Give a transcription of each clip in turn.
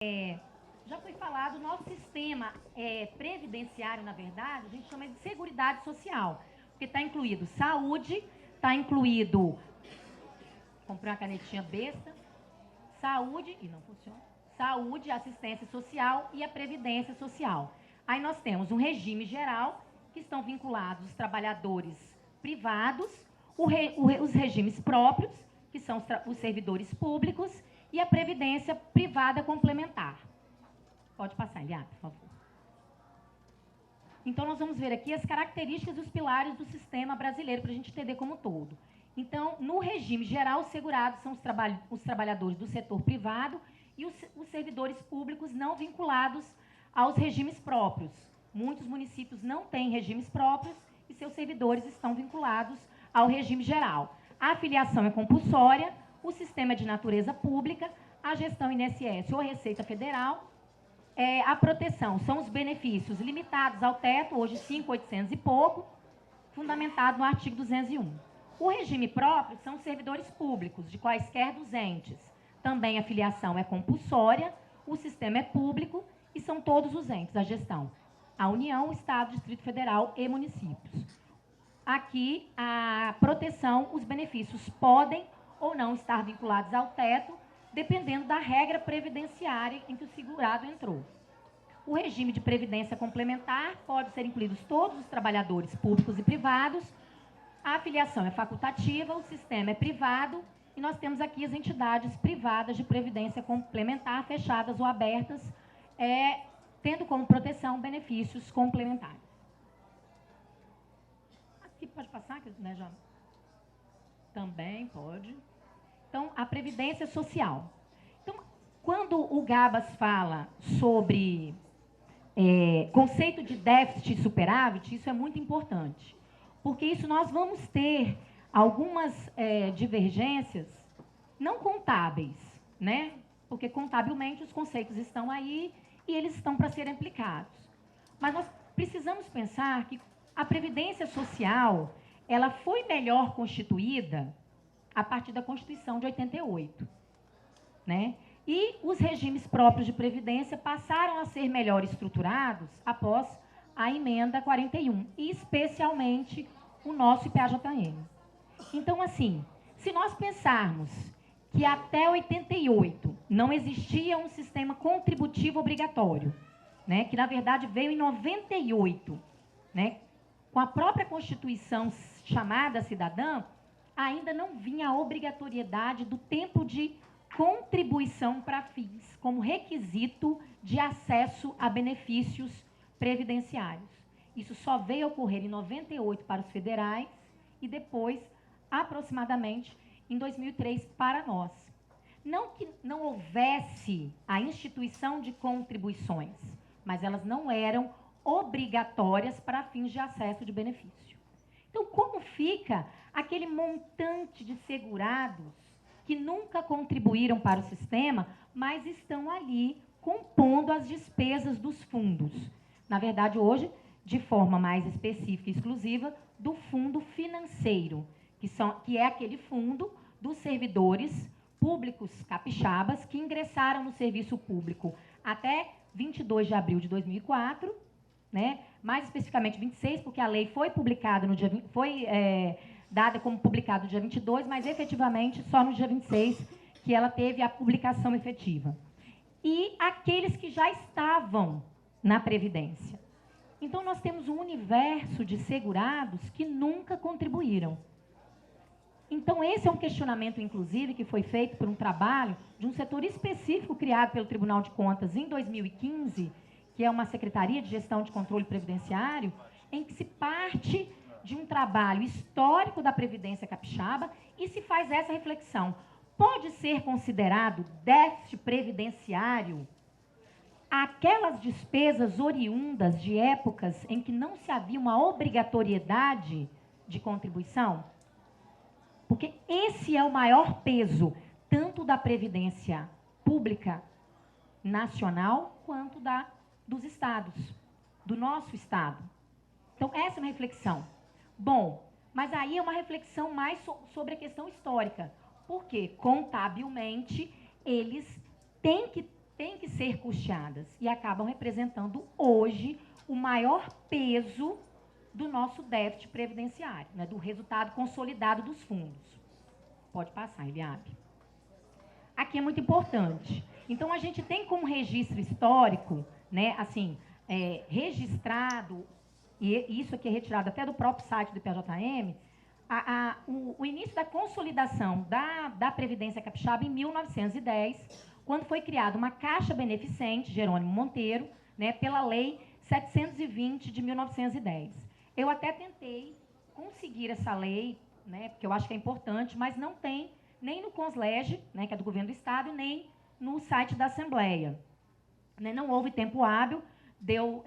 Já foi falado, o nosso sistema previdenciário, na verdade, a gente chama de Seguridade Social, porque está incluído saúde, está incluído, comprei uma canetinha besta, saúde, e não funciona, saúde, assistência social e a previdência social. Aí nós temos um regime geral, que estão vinculados os trabalhadores privados, os regimes próprios, que são os servidores públicos, e a previdência privada complementar. Pode passar, Eliade, por favor. Então, nós vamos ver aqui as características e os pilares do sistema brasileiro, para a gente entender como um todo. Então, no regime geral, os segurados são os trabalhadores do setor privado e os servidores públicos não vinculados aos regimes próprios. Muitos municípios não têm regimes próprios e seus servidores estão vinculados ao regime geral. A filiação é compulsória, o sistema é de natureza pública, a gestão INSS ou Receita Federal. A proteção são os benefícios limitados ao teto, hoje 5.800 e pouco, fundamentado no artigo 201. O regime próprio são os servidores públicos, de quaisquer dos entes. Também a filiação é compulsória, o sistema é público e são todos os entes, a gestão. A União, o Estado, Distrito Federal e municípios. Aqui, a proteção, os benefícios podem ou não estar vinculados ao teto, dependendo da regra previdenciária em que o segurado entrou. O regime de previdência complementar pode ser incluídos todos os trabalhadores públicos e privados. A afiliação é facultativa, o sistema é privado e nós temos aqui as entidades privadas de previdência complementar, fechadas ou abertas, tendo como proteção benefícios complementares. Aqui pode passar, né, já? Também pode. Então, a previdência social. Então, quando o Gabas fala sobre conceito de déficit e superávit, isso é muito importante, porque isso nós vamos ter algumas divergências não contábeis, né? Porque contabilmente os conceitos estão aí e eles estão para serem aplicados. Mas nós precisamos pensar que a previdência social, ela foi melhor constituída a partir da Constituição de 88, né? E os regimes próprios de previdência passaram a ser melhor estruturados após a emenda 41, e especialmente o nosso IPAJN. Então, assim, se nós pensarmos que até 88 não existia um sistema contributivo obrigatório, né, que na verdade veio em 98, né, com a própria Constituição chamada cidadã, ainda não vinha a obrigatoriedade do tempo de contribuição para fins como requisito de acesso a benefícios previdenciários. Isso só veio a ocorrer em 98 para os federais e depois, aproximadamente, em 2003 para nós. Não que não houvesse a instituição de contribuições, mas elas não eram obrigatórias para fins de acesso de benefício. Então, como fica aquele montante de segurados que nunca contribuíram para o sistema, mas estão ali compondo as despesas dos fundos? Na verdade, hoje, de forma mais específica e exclusiva, do fundo financeiro, que é aquele fundo dos servidores públicos capixabas que ingressaram no serviço público até 22 de abril de 2004, né? Mais especificamente 26, porque a lei foi publicada no dia 20, dada como publicada no dia 22, mas efetivamente só no dia 26 que ela teve a publicação efetiva. E aqueles que já estavam na Previdência. Então, nós temos um universo de segurados que nunca contribuíram. Então, esse é um questionamento, inclusive, que foi feito por um trabalho de um setor específico criado pelo Tribunal de Contas em 2015, que é uma Secretaria de Gestão de Controle Previdenciário, em que se parte de um trabalho histórico da Previdência Capixaba e se faz essa reflexão. Pode ser considerado déficit previdenciário aquelas despesas oriundas de épocas em que não se havia uma obrigatoriedade de contribuição? Porque esse é o maior peso, tanto da Previdência Pública Nacional, quanto dos estados, do nosso estado. Então, essa é uma reflexão. Bom, mas aí é uma reflexão mais sobre a questão histórica, porque, contabilmente, eles têm que têm que ser custeadas e acabam representando hoje o maior peso do nosso déficit previdenciário, né, do resultado consolidado dos fundos. Pode passar, Eliabe. Aqui é muito importante. Então, a gente tem como registro histórico, né, assim, registrado, e isso aqui é retirado até do próprio site do IPJM, o início da consolidação da Previdência Capixaba em 1910, quando foi criada uma Caixa Beneficente, Jerônimo Monteiro, né, pela Lei 720 de 1910. Eu até tentei conseguir essa lei, né, porque eu acho que é importante, mas não tem nem no CONSLEG, né, que é do Governo do Estado, nem no site da Assembleia. Né, não houve tempo hábil de eu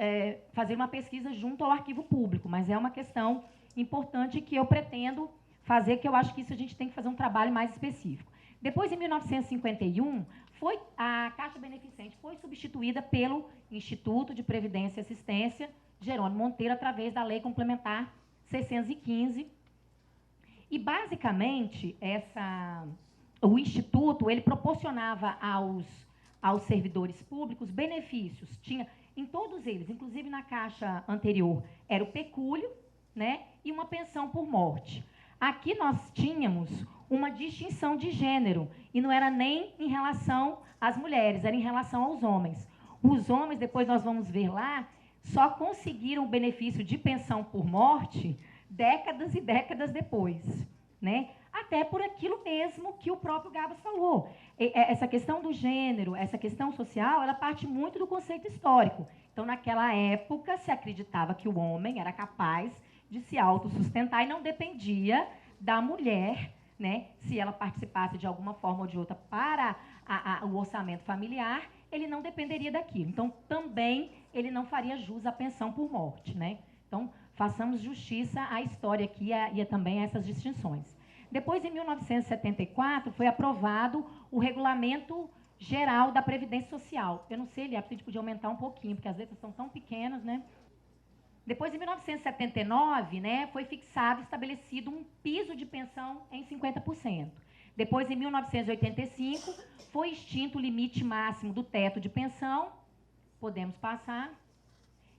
fazer uma pesquisa junto ao arquivo público, mas é uma questão importante que eu pretendo fazer, que eu acho que isso a gente tem que fazer um trabalho mais específico. Depois, em 1951, a Caixa Beneficente foi substituída pelo Instituto de Previdência e Assistência Jerônimo Monteiro, através da Lei Complementar 615. E, basicamente, o Instituto ele proporcionava aos servidores públicos benefícios. Tinha, em todos eles, inclusive na Caixa anterior, era o pecúlio, né, e uma pensão por morte. Aqui nós tínhamos uma distinção de gênero, e não era nem em relação às mulheres, era em relação aos homens. Os homens, depois nós vamos ver lá, só conseguiram o benefício de pensão por morte décadas e décadas depois, né? Até por aquilo mesmo que o próprio Gabas falou. Essa questão do gênero, essa questão social, ela parte muito do conceito histórico. Então, naquela época, se acreditava que o homem era capaz de se autossustentar e não dependia da mulher, né? Se ela participasse de alguma forma ou de outra para o orçamento familiar, ele não dependeria daquilo. Então, também, ele não faria jus à pensão por morte, né? Então, façamos justiça à história aqui e também a essas distinções. Depois, em 1974, foi aprovado o Regulamento Geral da Previdência Social. Eu não sei, Eliab, se a gente podia aumentar um pouquinho, porque as letras são tão pequenas, né? Depois, em 1979, né, foi fixado, estabelecido um piso de pensão em 50%. Depois, em 1985, foi extinto o limite máximo do teto de pensão. Podemos passar.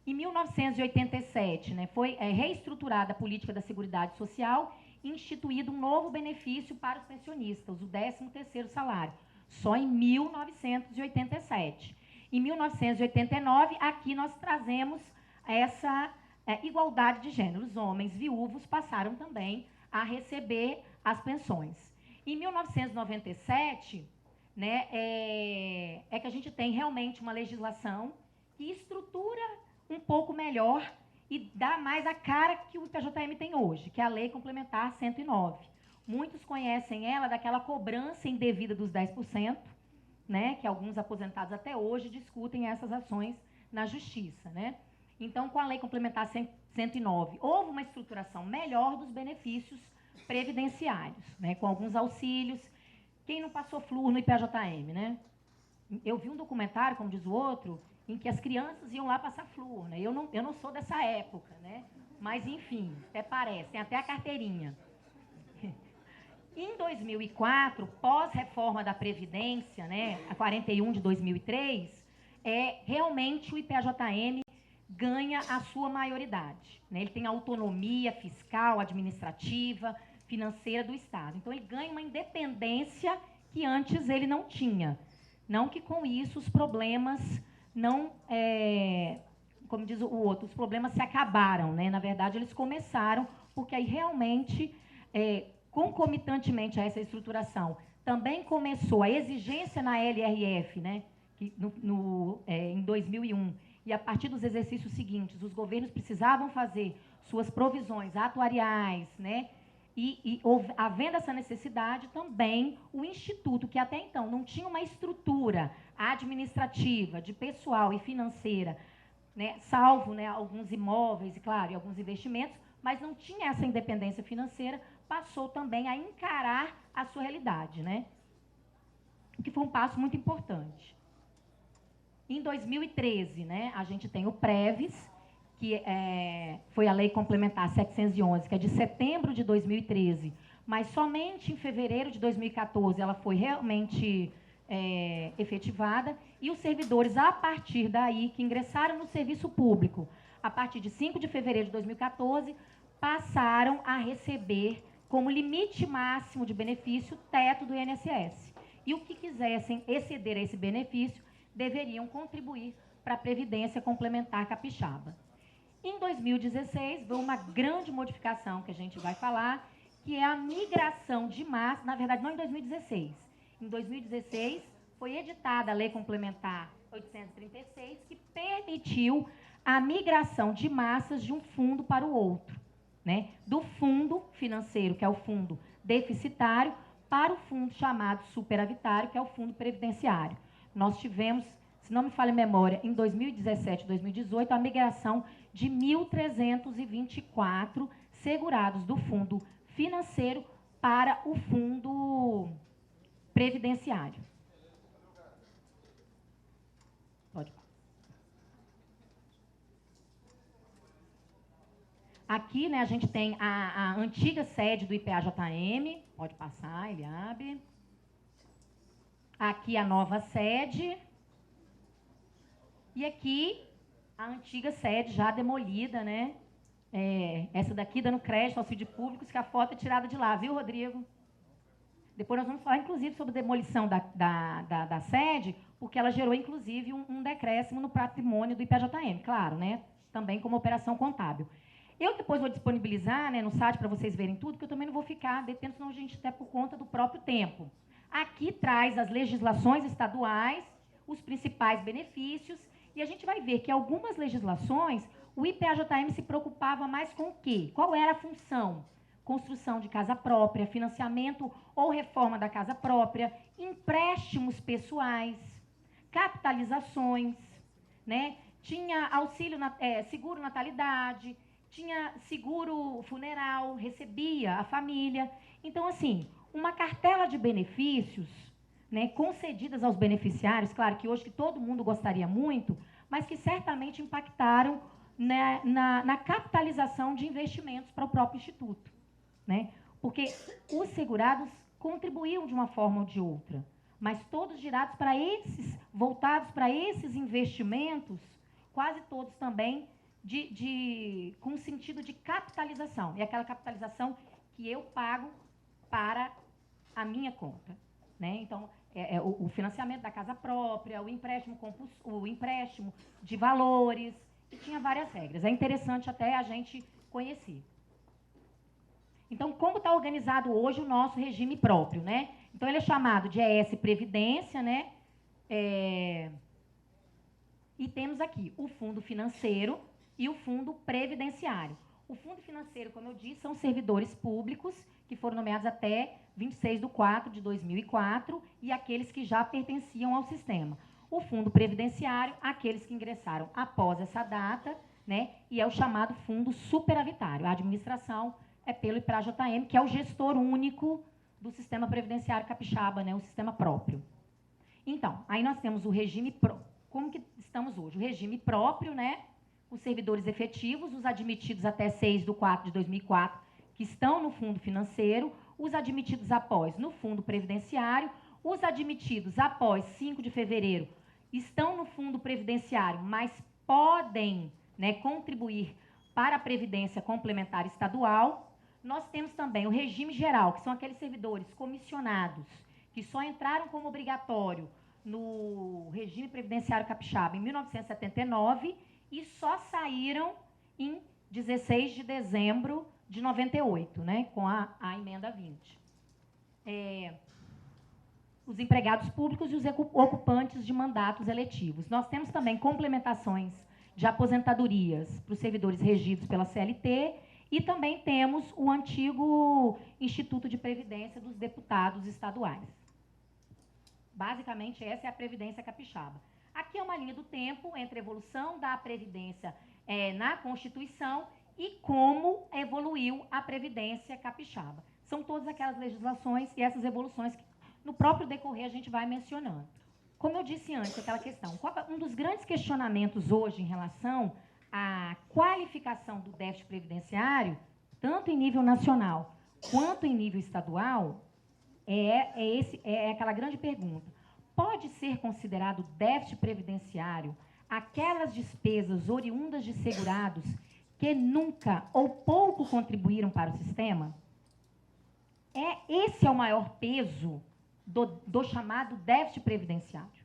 Em 1987, né, foi reestruturada a política da Seguridade Social e instituído um novo benefício para os pensionistas, o 13º salário, só em 1987. Em 1989, aqui nós trazemos essa igualdade de gênero. Os homens viúvos passaram também a receber as pensões. Em 1997, né, que a gente tem realmente uma legislação que estrutura um pouco melhor e dá mais a cara que o IPJM tem hoje, que é a Lei Complementar 109. Muitos conhecem ela daquela cobrança indevida dos 10%, né, que alguns aposentados até hoje discutem essas ações na Justiça, né? Então, com a Lei Complementar 109, houve uma estruturação melhor dos benefícios previdenciários, né, com alguns auxílios. Quem não passou flúor no IPJM, né? Eu vi um documentário, como diz o outro, em que as crianças iam lá passar flúor, né? Eu não sou dessa época, né? Mas, enfim, até parece, tem até a carteirinha. Em 2004, pós-reforma da Previdência, né, a 41 de 2003, realmente o IPJM ganha a sua maioridade, né? Ele tem autonomia fiscal, administrativa, financeira do Estado. Então, ele ganha uma independência que antes ele não tinha. Não que com isso os problemas não, como diz o outro, os problemas se acabaram, né? Na verdade, eles começaram, porque aí realmente, concomitantemente a essa estruturação, também começou a exigência na LRF, né? Que em 2001, e a partir dos exercícios seguintes, os governos precisavam fazer suas provisões atuariais, né? E havendo essa necessidade, também o Instituto, que até então não tinha uma estrutura administrativa, de pessoal e financeira, né, salvo, né, alguns imóveis, e claro, e alguns investimentos, mas não tinha essa independência financeira, passou também a encarar a sua realidade, né? O que foi um passo muito importante. Em 2013, né, a gente tem o PREVES, que foi a Lei Complementar 711, que é de setembro de 2013, mas somente em fevereiro de 2014 ela foi realmente efetivada, e os servidores, a partir daí, que ingressaram no serviço público, a partir de 5 de fevereiro de 2014, passaram a receber como limite máximo de benefício teto do INSS. E o que quisessem exceder esse benefício deveriam contribuir para a Previdência Complementar Capixaba. Em 2016, veio uma grande modificação que a gente vai falar, que é a migração de massa, na verdade, não em 2016. Em 2016, foi editada a Lei Complementar 836, que permitiu a migração de massas de um fundo para o outro, né? Do fundo financeiro, que é o fundo deficitário, para o fundo chamado superavitário, que é o fundo previdenciário. Nós tivemos, se não me falha a memória, em 2017 e 2018, a migração de 1.324 segurados do fundo financeiro para o fundo previdenciário. Pode falar. Aqui, né, a gente tem a antiga sede do IPAJM. Pode passar, Eliabe. Aqui a nova sede. E aqui a antiga sede já demolida, né? Essa daqui dando crédito ao auxílio públicos, que a foto é tirada de lá, viu, Rodrigo? Depois nós vamos falar, inclusive, sobre a demolição da sede, porque ela gerou, inclusive, um decréscimo no patrimônio do IPJM, claro, né? Também como operação contábil. Eu depois vou disponibilizar, né, no site para vocês verem tudo, que eu também não vou ficar detendo, senão a gente até por conta do próprio tempo. Aqui traz as legislações estaduais, os principais benefícios, e a gente vai ver que algumas legislações, o IPAJM se preocupava mais com o quê? Qual era a função? Construção de casa própria, financiamento ou reforma da casa própria, empréstimos pessoais, capitalizações, né? Tinha auxílio, seguro natalidade, tinha seguro funeral, recebia a família. Então, assim, uma cartela de benefícios, né, concedidas aos beneficiários, claro que hoje que todo mundo gostaria muito, mas que certamente impactaram na capitalização de investimentos para o próprio Instituto, né? Porque os segurados contribuíam de uma forma ou de outra, mas todos girados para esses, voltados para esses investimentos, quase todos também com sentido de capitalização. E aquela capitalização que eu pago para a minha conta, né? Então, o financiamento da casa própria, o empréstimo de valores, e tinha várias regras. É interessante até a gente conhecer. Então, como está organizado hoje o nosso regime próprio, né? Então, ele é chamado de ES Previdência, né? E temos aqui o fundo financeiro e o fundo previdenciário. O fundo financeiro, como eu disse, são servidores públicos que foram nomeados até 26/4/2004 e aqueles que já pertenciam ao sistema. O fundo previdenciário, aqueles que ingressaram após essa data, né? E é o chamado fundo superavitário. A administração é pelo IPAJM, que é o gestor único do sistema previdenciário capixaba, né? O sistema próprio. Então, aí nós temos o regime como que estamos hoje? O regime próprio, né? Os servidores efetivos, os admitidos até 6/4/2004, que estão no fundo financeiro, os admitidos após no fundo previdenciário, os admitidos após 5 de fevereiro estão no fundo previdenciário, mas podem, né, contribuir para a Previdência Complementar Estadual. Nós temos também o regime geral, que são aqueles servidores comissionados, que só entraram como obrigatório no regime previdenciário capixaba em 1979 e só saíram em 16 de dezembro de 98, né, com a emenda 20. Os empregados públicos e os ocupantes de mandatos eletivos. Nós temos também complementações de aposentadorias para os servidores regidos pela CLT e também temos o antigo Instituto de Previdência dos Deputados Estaduais. Basicamente, essa é a Previdência Capixaba. Aqui é uma linha do tempo entre a evolução da Previdência na Constituição e como evoluiu a Previdência Capixaba. São todas aquelas legislações e essas evoluções que, no próprio decorrer, a gente vai mencionando. Como eu disse antes, aquela questão, um dos grandes questionamentos hoje em relação à qualificação do déficit previdenciário, tanto em nível nacional quanto em nível estadual, é aquela grande pergunta. pode ser considerado déficit previdenciário aquelas despesas oriundas de segurados que nunca ou pouco contribuíram para o sistema? Esse é o maior peso do chamado déficit previdenciário.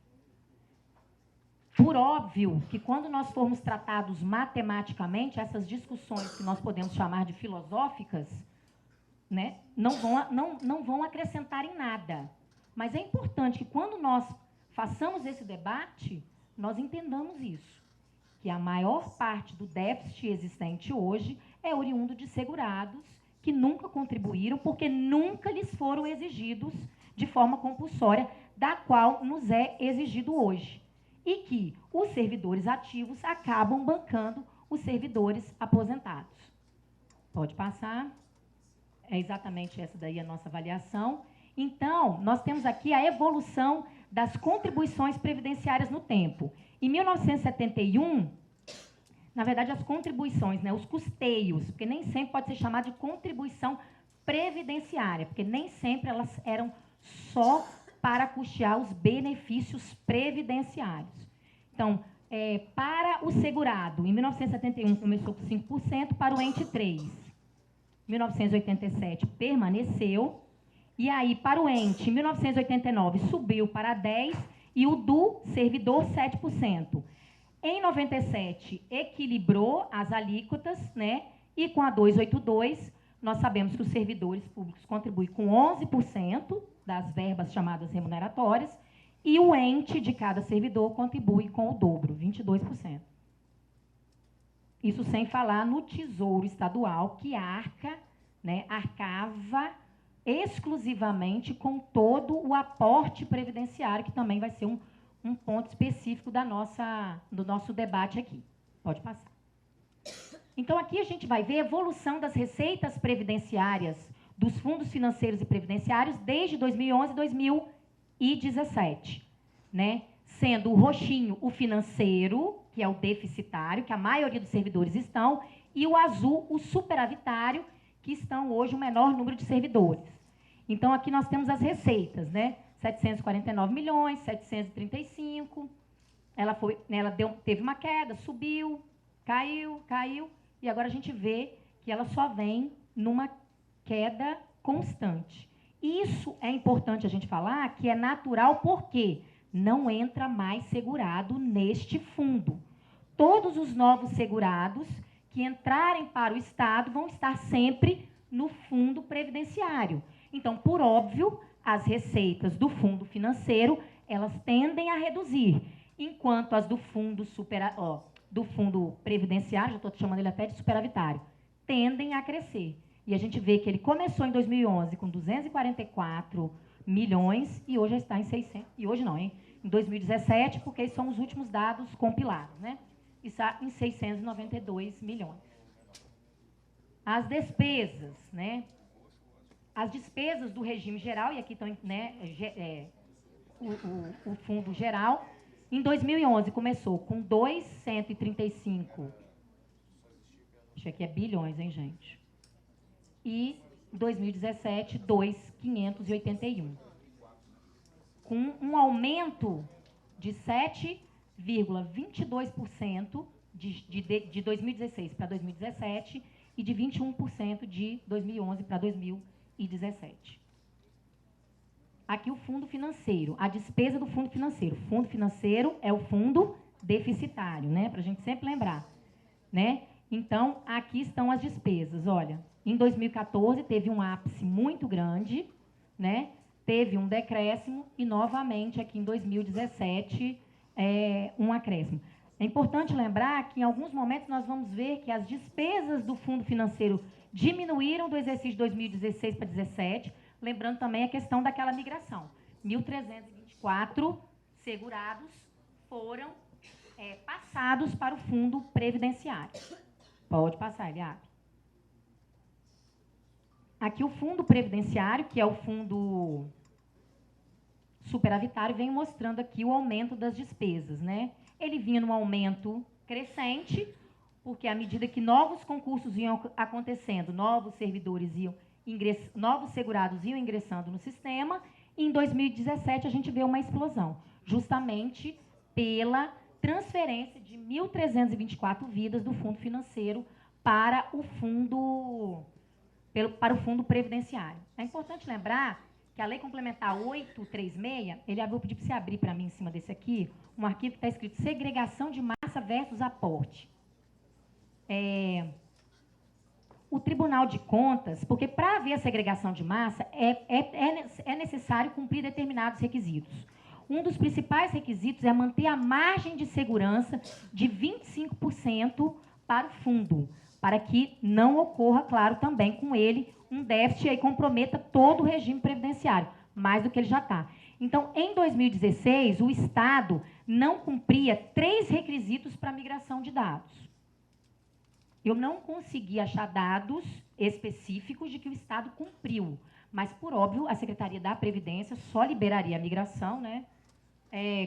Por óbvio que quando nós formos tratados matematicamente, essas discussões que nós podemos chamar de filosóficas, né, não vão acrescentar em nada. Mas é importante que quando nós façamos esse debate, nós entendamos isso, que a maior parte do déficit existente hoje é oriundo de segurados que nunca contribuíram porque nunca lhes foram exigidos de forma compulsória, da qual nos é exigido hoje. E que os servidores ativos acabam bancando os servidores aposentados. Pode passar. É exatamente essa daí a nossa avaliação. Então, nós temos aqui a evolução das contribuições previdenciárias no tempo. Em 1971, na verdade, as contribuições, né, os custeios, porque nem sempre pode ser chamado de contribuição previdenciária, porque nem sempre elas eram só para custear os benefícios previdenciários. Então, para o segurado, em 1971 começou com 5%, para o ente 3%. 1987 permaneceu, e aí para o ente, em 1989 subiu para 10% e o do servidor 7%. Em 97 equilibrou as alíquotas, né? E com a 282 nós sabemos que os servidores públicos contribuem com 11% das verbas chamadas remuneratórias e o ente de cada servidor contribui com o dobro, 22%. Isso sem falar no Tesouro Estadual, que arcava exclusivamente com todo o aporte previdenciário, que também vai ser um ponto específico do nosso debate aqui. Pode passar. Então, aqui a gente vai ver a evolução das receitas previdenciárias dos fundos financeiros e previdenciários desde 2011 e 2017, né? Sendo o roxinho o financeiro, que é o deficitário, que a maioria dos servidores estão, e o azul o superavitário, que estão hoje o menor número de servidores. Então, aqui nós temos as receitas, né? 749 milhões, 735. Teve uma queda, subiu, caiu, e agora a gente vê que ela só vem numa queda constante. Isso é importante a gente falar, que é natural porque não entra mais segurado neste fundo. Todos os novos segurados que entrarem para o Estado vão estar sempre no fundo previdenciário. Então, por óbvio, as receitas do fundo financeiro, elas tendem a reduzir, enquanto as do fundo previdenciário, já estou chamando ele até de superavitário, tendem a crescer. E a gente vê que ele começou em 2011 com 244 milhões e hoje já está em 600. E hoje não, hein? Em 2017, porque são os últimos dados compilados, né? Está em 692 milhões. As despesas, né? As despesas do regime geral, e aqui estão, né, o fundo geral, em 2011 começou com 235, acho que aqui é bilhões, hein, gente? E em 2017, 2.581. Com um aumento de 7,22% de 2016 para 2017 e de 21% de 2011 para 2017. Aqui o fundo financeiro, a despesa do fundo financeiro. O fundo financeiro é o fundo deficitário, né? Para a gente sempre lembrar, né? Então, aqui estão as despesas. Olha, em 2014 teve um ápice muito grande, né? Teve um decréscimo e, novamente, aqui em 2017, um acréscimo. É importante lembrar que, em alguns momentos, nós vamos ver que as despesas do fundo financeiro diminuíram do exercício de 2016 para 2017, lembrando também a questão daquela migração. 1.324 segurados foram passados para o fundo previdenciário. Pode passar, Eliabe. Aqui o fundo previdenciário, que é o fundo superavitário, vem mostrando aqui o aumento das despesas, né? Ele vinha num aumento crescente, porque à medida que novos concursos iam acontecendo, novos servidores novos segurados iam ingressando no sistema, Em 2017, a gente vê uma explosão, justamente pela transferência de 1.324 vidas do fundo financeiro para o fundo previdenciário. É importante lembrar que a Lei Complementar 836, eu vou pedir para você abrir para mim em cima desse aqui, um arquivo que está escrito segregação de massa versus aporte. O Tribunal de Contas, porque para haver a segregação de massa é necessário cumprir determinados requisitos. Um dos principais requisitos é manter a margem de segurança de 25% para o fundo, para que não ocorra, claro, também com ele um déficit e comprometa todo o regime previdenciário, mais do que ele já está. Então, em 2016, o Estado não cumpria 3 requisitos para a migração de dados. Eu não consegui achar dados específicos de que o Estado cumpriu, mas, por óbvio, a Secretaria da Previdência só liberaria a migração, né,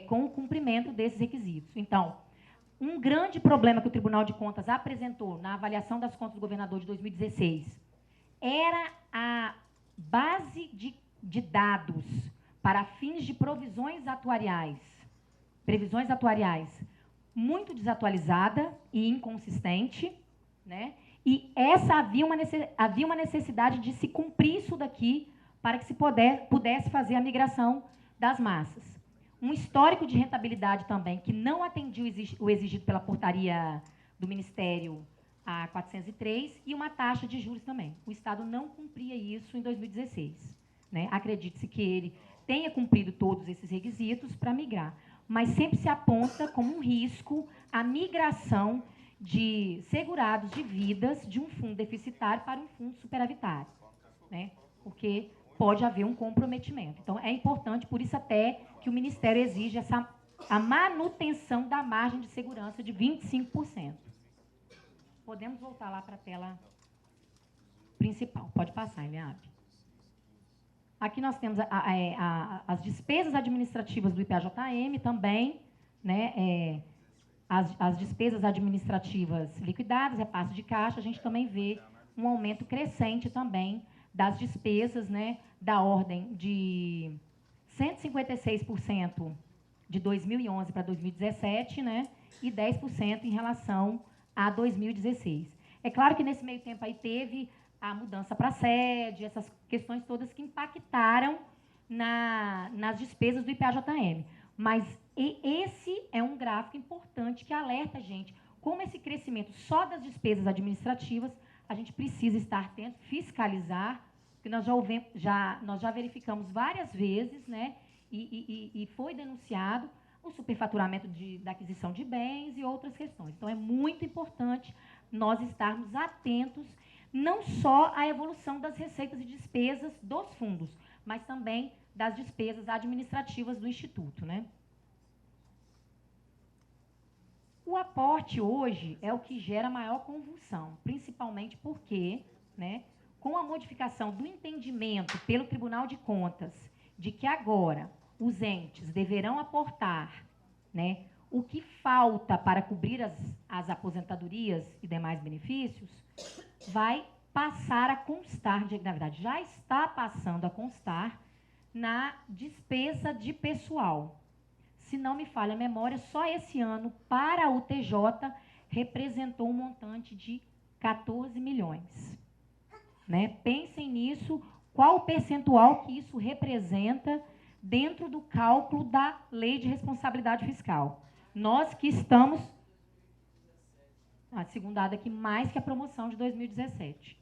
com o cumprimento desses requisitos. Então, um grande problema que o Tribunal de Contas apresentou na avaliação das contas do governador de 2016 era a base de dados para fins de previsões atuariais muito desatualizada e inconsistente, né? E havia uma necessidade de se cumprir isso daqui para que se pudesse fazer a migração das massas. Um histórico de rentabilidade também, que não atendia o exigido pela portaria do Ministério a 403, e uma taxa de juros também. O Estado não cumpria isso em 2016. Né? Acredite-se que ele tenha cumprido todos esses requisitos para migrar, mas sempre se aponta como um risco a migração de segurados de vidas de um fundo deficitário para um fundo superavitário, né? Porque pode haver um comprometimento. Então, é importante, por isso até que o Ministério exige a manutenção da margem de segurança de 25%. Podemos voltar lá para a tela principal. Pode passar, Eliabe. Aqui nós temos as despesas administrativas do IPAJM também, né? As despesas administrativas liquidadas, repasse de caixa, a gente também vê um aumento crescente também das despesas, né, da ordem de 156% de 2011 para 2017, né, e 10% em relação a 2016. É claro que nesse meio tempo aí teve a mudança para a sede, essas questões todas que impactaram nas despesas do IPAJM. Mas esse é um gráfico importante que alerta a gente como esse crescimento só das despesas administrativas, a gente precisa estar atento, fiscalizar, porque nós já verificamos várias vezes, né, e foi denunciado o superfaturamento da aquisição de bens e outras questões. Então, é muito importante nós estarmos atentos não só à evolução das receitas e despesas dos fundos, mas também das despesas administrativas do Instituto, né? O aporte hoje é o que gera maior convulsão, principalmente porque, né, com a modificação do entendimento pelo Tribunal de Contas de que agora os entes deverão aportar, né, o que falta para cobrir as aposentadorias e demais benefícios, vai passar a constar, na verdade, já está passando a constar na despesa de pessoal. Se não me falha a memória, só esse ano, para o TJ, representou um montante de 14 milhões. Né? Pensem nisso, qual o percentual que isso representa dentro do cálculo da Lei de Responsabilidade Fiscal. Nós que estamos... A segunda aqui, mais que a promoção de 2017.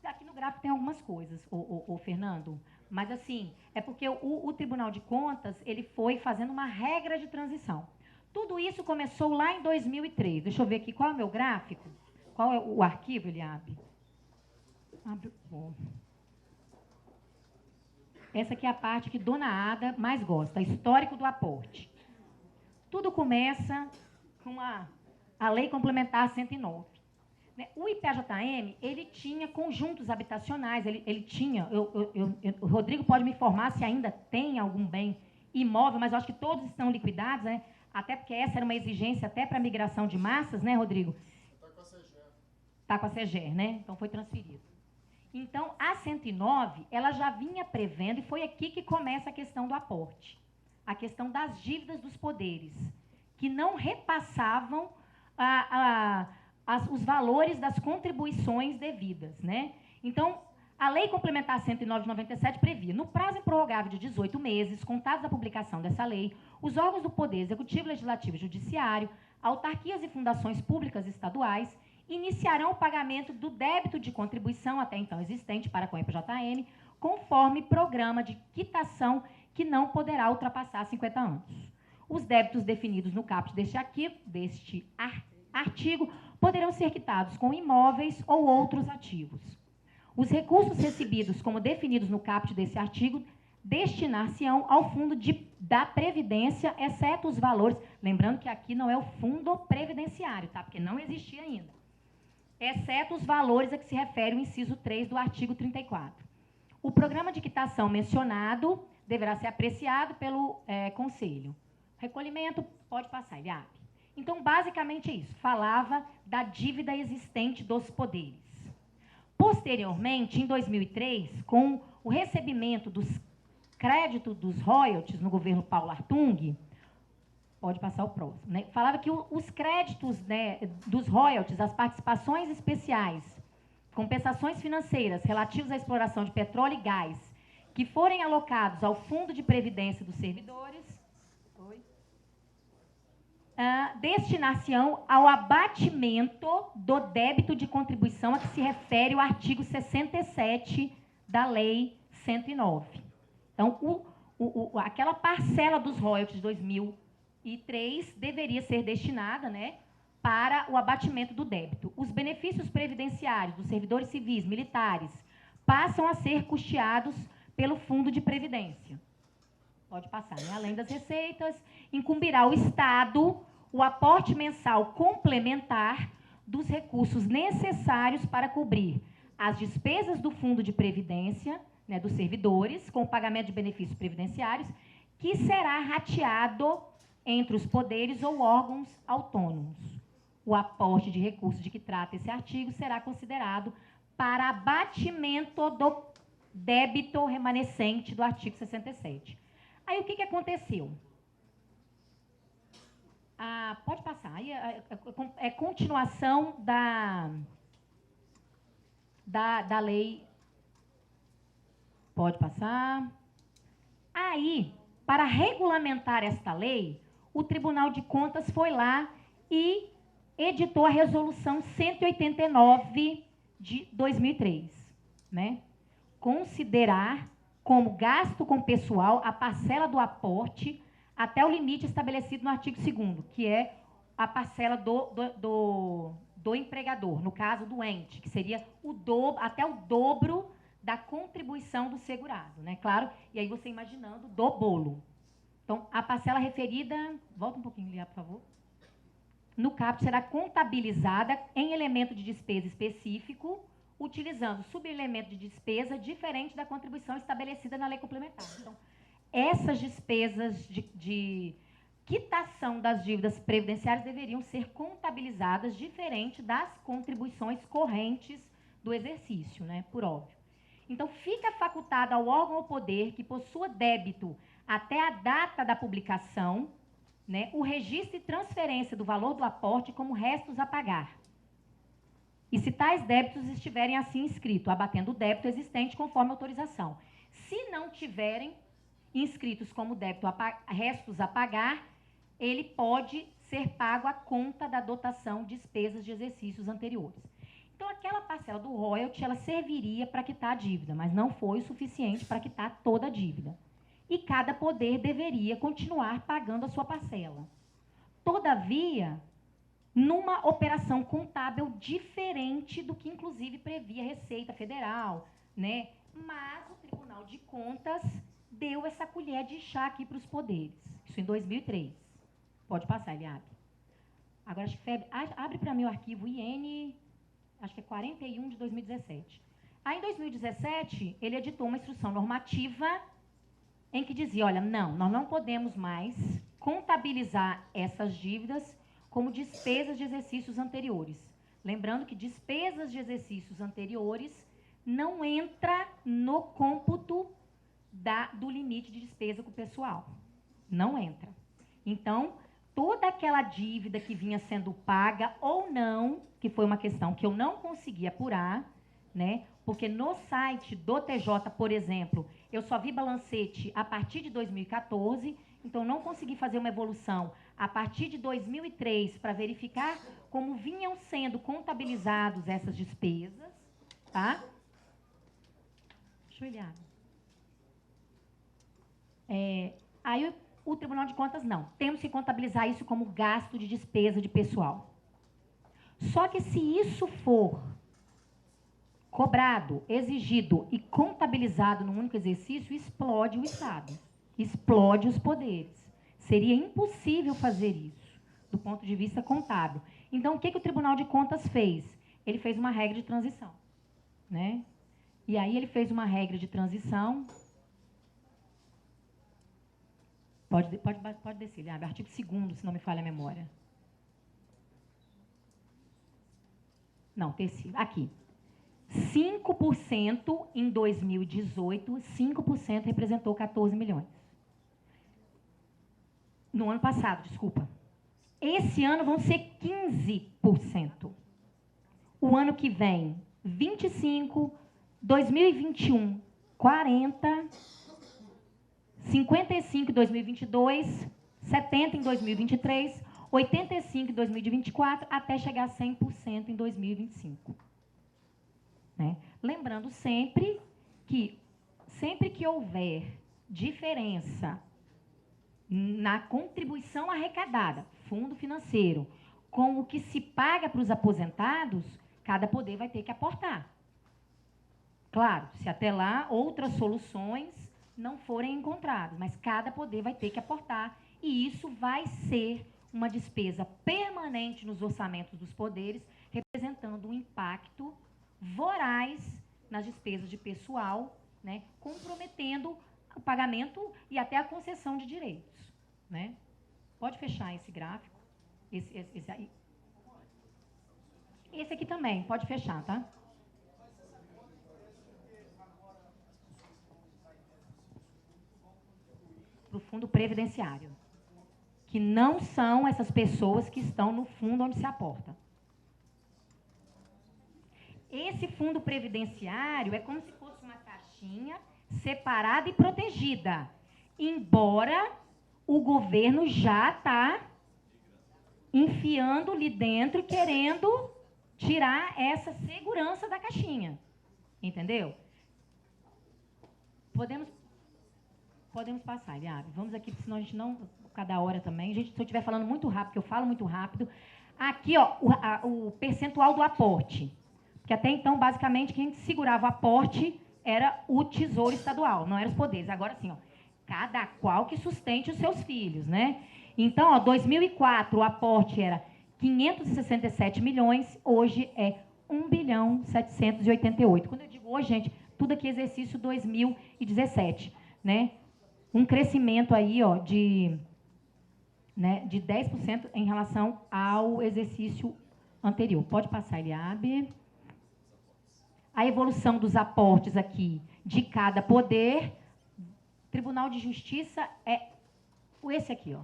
Aqui no gráfico tem algumas coisas, o Fernando, mas assim, é porque o Tribunal de Contas, ele foi fazendo uma regra de transição. Tudo isso começou lá em 2003. Deixa eu ver aqui, qual é o meu gráfico? Qual é o arquivo, Eliabe? Bom. Essa aqui é a parte que Dona Ada mais gosta, histórico do aporte. Tudo começa com a Lei Complementar 109. O IPAJM, ele tinha conjuntos habitacionais, ele tinha, o Rodrigo pode me informar se ainda tem algum bem imóvel, mas eu acho que todos estão liquidados, né? Até porque essa era uma exigência até para a migração de massas, né, Rodrigo? Está com a CEGER. Está com a CEGER, né? Então foi transferido. Então, a 109, ela já vinha prevendo, e foi aqui que começa a questão do aporte. A questão das dívidas dos poderes, que não repassavam os valores das contribuições devidas, né? Então, a Lei Complementar 109 de 97 previa, no prazo improrrogável de 18 meses, contados da publicação dessa lei, os órgãos do Poder Executivo, Legislativo e Judiciário, autarquias e fundações públicas estaduais, iniciarão o pagamento do débito de contribuição até então existente para com a EPJM, conforme programa de quitação que não poderá ultrapassar 50 anos. Os débitos definidos no caput deste artigo poderão ser quitados com imóveis ou outros ativos. Os recursos recebidos, como definidos no caput desse artigo, destinar-se-ão ao fundo da Previdência, exceto os valores, lembrando que aqui não é o fundo previdenciário, tá? Porque não existia ainda. Exceto os valores a que se refere o inciso 3 do artigo 34. O programa de quitação mencionado deverá ser apreciado pelo Conselho. Recolhimento, pode passar, Eliabe. Então, basicamente é isso. Falava da dívida existente dos poderes. Posteriormente, em 2003, com o recebimento dos créditos dos royalties no governo Paulo Artung, pode passar o próximo, né? Falava que os créditos, né, dos royalties, as participações especiais, compensações financeiras relativas à exploração de petróleo e gás, que forem alocados ao Fundo de Previdência dos Servidores, destinar-se-ão ao abatimento do débito de contribuição a que se refere o artigo 67 da Lei 109. Então, aquela parcela dos royalties de 2003 deveria ser destinada, né, para o abatimento do débito. Os benefícios previdenciários dos servidores civis, militares, passam a ser custeados pelo Fundo de Previdência. Pode passar, né? Além das receitas, incumbirá ao Estado o aporte mensal complementar dos recursos necessários para cobrir as despesas do Fundo de Previdência, né, dos servidores, com o pagamento de benefícios previdenciários, que será rateado entre os poderes ou órgãos autônomos. O aporte de recursos de que trata esse artigo será considerado para abatimento do débito remanescente do artigo 67. Aí, o que aconteceu? Pode passar. Aí, é continuação da lei. Pode passar. Aí, para regulamentar esta lei, o Tribunal de Contas foi lá e editou a Resolução 189 de 2003, né? Considerar como gasto com pessoal a parcela do aporte até o limite estabelecido no artigo 2º, que é a parcela do empregador, no caso do ente, que seria até o dobro da contribuição do segurado, né? Claro, e aí você imaginando do bolo. Então, a parcela referida, volta um pouquinho, Lia, por favor. No caput será contabilizada em elemento de despesa específico, utilizando subelemento de despesa diferente da contribuição estabelecida na lei complementar. Então, essas despesas de quitação das dívidas previdenciárias deveriam ser contabilizadas diferente das contribuições correntes do exercício, né? Por óbvio. Então, fica facultado ao órgão ou poder que possua débito até a data da publicação, né, o registro e transferência do valor do aporte como restos a pagar. E se tais débitos estiverem assim inscritos, abatendo o débito existente conforme autorização. Se não tiverem inscritos como débito restos a pagar, ele pode ser pago à conta da dotação despesas de exercícios anteriores. Então, aquela parcela do royalty, ela serviria para quitar a dívida, mas não foi o suficiente para quitar toda a dívida. E cada poder deveria continuar pagando a sua parcela. Todavia, numa operação contábil diferente do que, inclusive, previa a Receita Federal, né? Mas o Tribunal de Contas deu essa colher de chá aqui para os poderes. Isso em 2003. Pode passar, Eliabe. Agora, acho que abre para mim o arquivo IN, acho que é 41 de 2017. Aí, em 2017, ele editou uma instrução normativa em que dizia, olha, não, nós não podemos mais contabilizar essas dívidas como despesas de exercícios anteriores. Lembrando que despesas de exercícios anteriores não entra no cômputo do limite de despesa com o pessoal. Não entra. Então, toda aquela dívida que vinha sendo paga ou não, que foi uma questão que eu não consegui apurar, né? Porque no site do TJ, por exemplo, eu só vi balancete a partir de 2014, então não consegui fazer uma evolução a partir de 2003 para verificar como vinham sendo contabilizados essas despesas, tá? Deixa eu olhar. Aí o Tribunal de Contas não. Temos que contabilizar isso como gasto de despesa de pessoal. Só que se isso for cobrado, exigido e contabilizado num único exercício, explode o Estado, explode os poderes. Seria impossível fazer isso, do ponto de vista contábil. Então, o que o Tribunal de Contas fez? Ele fez uma regra de transição, né? E aí ele fez uma regra de transição. Pode descer, artigo 2º, se não me falha a memória. Não, terceiro, aqui. 5% em 2018, 5% representou 14 milhões. No ano passado, desculpa. Esse ano vão ser 15%. O ano que vem, 25%, 2021, 40%, 55% em 2022, 70% em 2023, 85% em 2024, até chegar a 100% em 2025. Né? Lembrando sempre que houver diferença na contribuição arrecadada, fundo financeiro, com o que se paga para os aposentados, cada poder vai ter que aportar. Claro, se até lá outras soluções não forem encontradas, mas cada poder vai ter que aportar, e isso vai ser uma despesa permanente nos orçamentos dos poderes, representando um impacto voraz nas despesas de pessoal, né, comprometendo o pagamento e até a concessão de direitos. Né? Pode fechar esse gráfico. Esse aí. Esse aqui também, pode fechar, tá? Para o fundo previdenciário. Que não são essas pessoas que estão no fundo onde se aporta. Esse fundo previdenciário é como se fosse uma caixinha separada e protegida. Embora o governo já está enfiando ali dentro, querendo tirar essa segurança da caixinha. Entendeu? Podemos passar, Eliabe. Vamos aqui, senão a gente não... Cada hora também. Gente, se eu estiver falando muito rápido, que eu falo muito rápido. Aqui, ó, o percentual do aporte. Porque até então, basicamente, quem segurava o aporte era o Tesouro Estadual, não eram os poderes. Agora sim, ó, cada qual que sustente os seus filhos, né? Então, ó, 2004, o aporte era 567 milhões, hoje é 1.788. Quando eu digo hoje, gente, tudo aqui é exercício 2017, né? Um crescimento aí, ó, de 10% em relação ao exercício anterior. Pode passar, Eliabe. A evolução dos aportes aqui de cada poder. Tribunal de Justiça é esse aqui,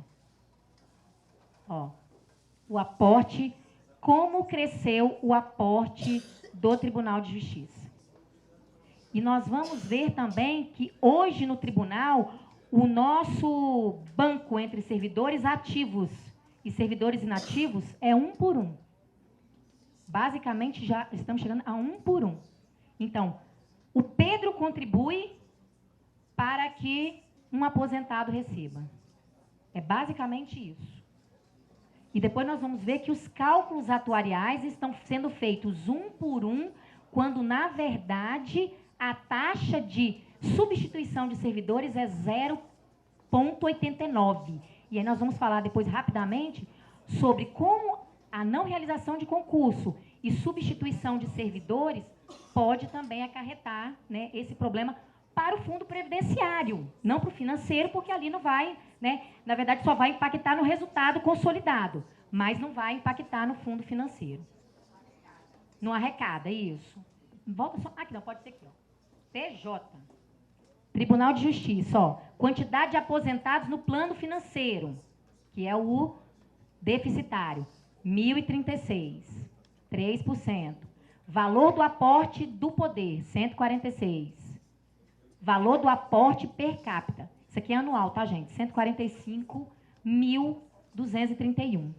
ó. O aporte, como cresceu o aporte do Tribunal de Justiça. E nós vamos ver também que hoje no tribunal, o nosso banco entre servidores ativos e servidores inativos é 1 por 1. Basicamente, já estamos chegando a 1 por 1. Então, o Pedro contribui para que um aposentado receba. É basicamente isso. E depois nós vamos ver que os cálculos atuariais estão sendo feitos 1 por 1, quando, na verdade, a taxa de substituição de servidores é 0,89. E aí nós vamos falar depois, rapidamente, sobre como a não realização de concurso e substituição de servidores pode também acarretar, né, esse problema para o fundo previdenciário, não para o financeiro, porque ali não vai, né, na verdade, só vai impactar no resultado consolidado, mas não vai impactar no fundo financeiro. Não arrecada, isso. Volta só. Aqui não, pode ser aqui, ó. TJ. Tribunal de Justiça, ó. Quantidade de aposentados no plano financeiro, que é o deficitário. 1.036. 3%. Valor do aporte do poder, 146. Valor do aporte per capita. Isso aqui é anual, tá, gente? 145.231.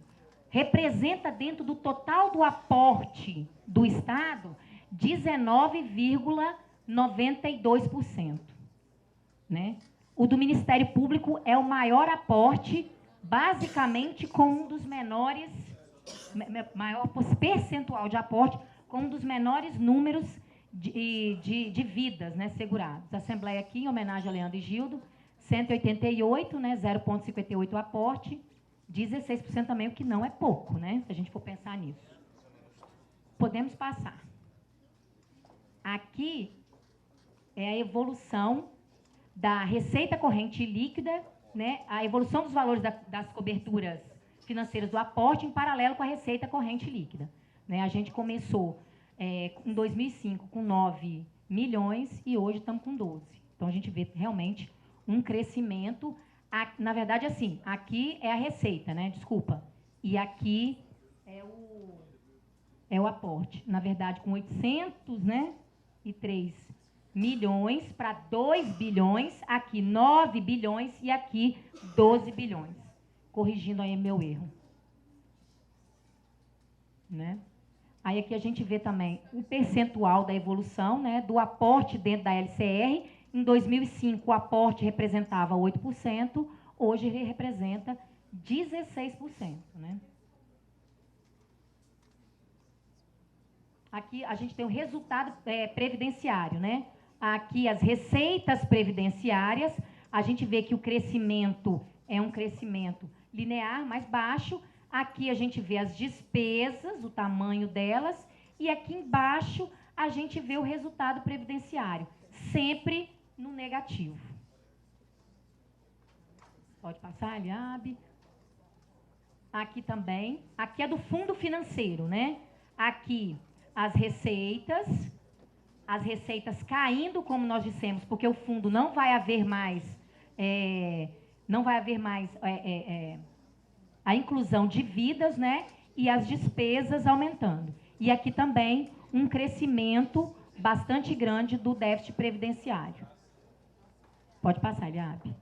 Representa dentro do total do aporte do Estado 19,92%. Né? O do Ministério Público é o maior aporte, basicamente com um dos menores, maior percentual de aporte, com um dos menores números de vidas, né, seguradas. A Assembleia aqui, em homenagem a Leandro e Gildo, 188, né, 0,58 aporte, 16% também, o que não é pouco, né, se a gente for pensar nisso. Podemos passar. Aqui é a evolução da receita corrente líquida, né, a evolução dos valores das coberturas financeiras do aporte em paralelo com a receita corrente líquida. Né, a gente começou em 2005 com 9 milhões e hoje estamos com 12. Então, a gente vê realmente um crescimento. Na verdade, assim, aqui é a receita, né? Desculpa. E aqui é o aporte. Na verdade, com 800, né? E 3 milhões para 2 bilhões, aqui 9 bilhões e aqui 12 bilhões. Corrigindo aí meu erro. Né? Aí aqui a gente vê também o percentual da evolução, né, do aporte dentro da LCR. Em 2005, o aporte representava 8%, hoje ele representa 16%. Né? Aqui a gente tem o resultado previdenciário. Né? Aqui as receitas previdenciárias, a gente vê que o crescimento é um crescimento linear, mais baixo. Aqui a gente vê as despesas, o tamanho delas, e aqui embaixo a gente vê o resultado previdenciário, sempre no negativo. Pode passar, Eliabe. Aqui também, aqui é do fundo financeiro, né? Aqui as receitas caindo, como nós dissemos, porque o fundo não vai haver mais, a inclusão de vidas, né, e as despesas aumentando. E aqui também um crescimento bastante grande do déficit previdenciário. Pode passar, Eliabe.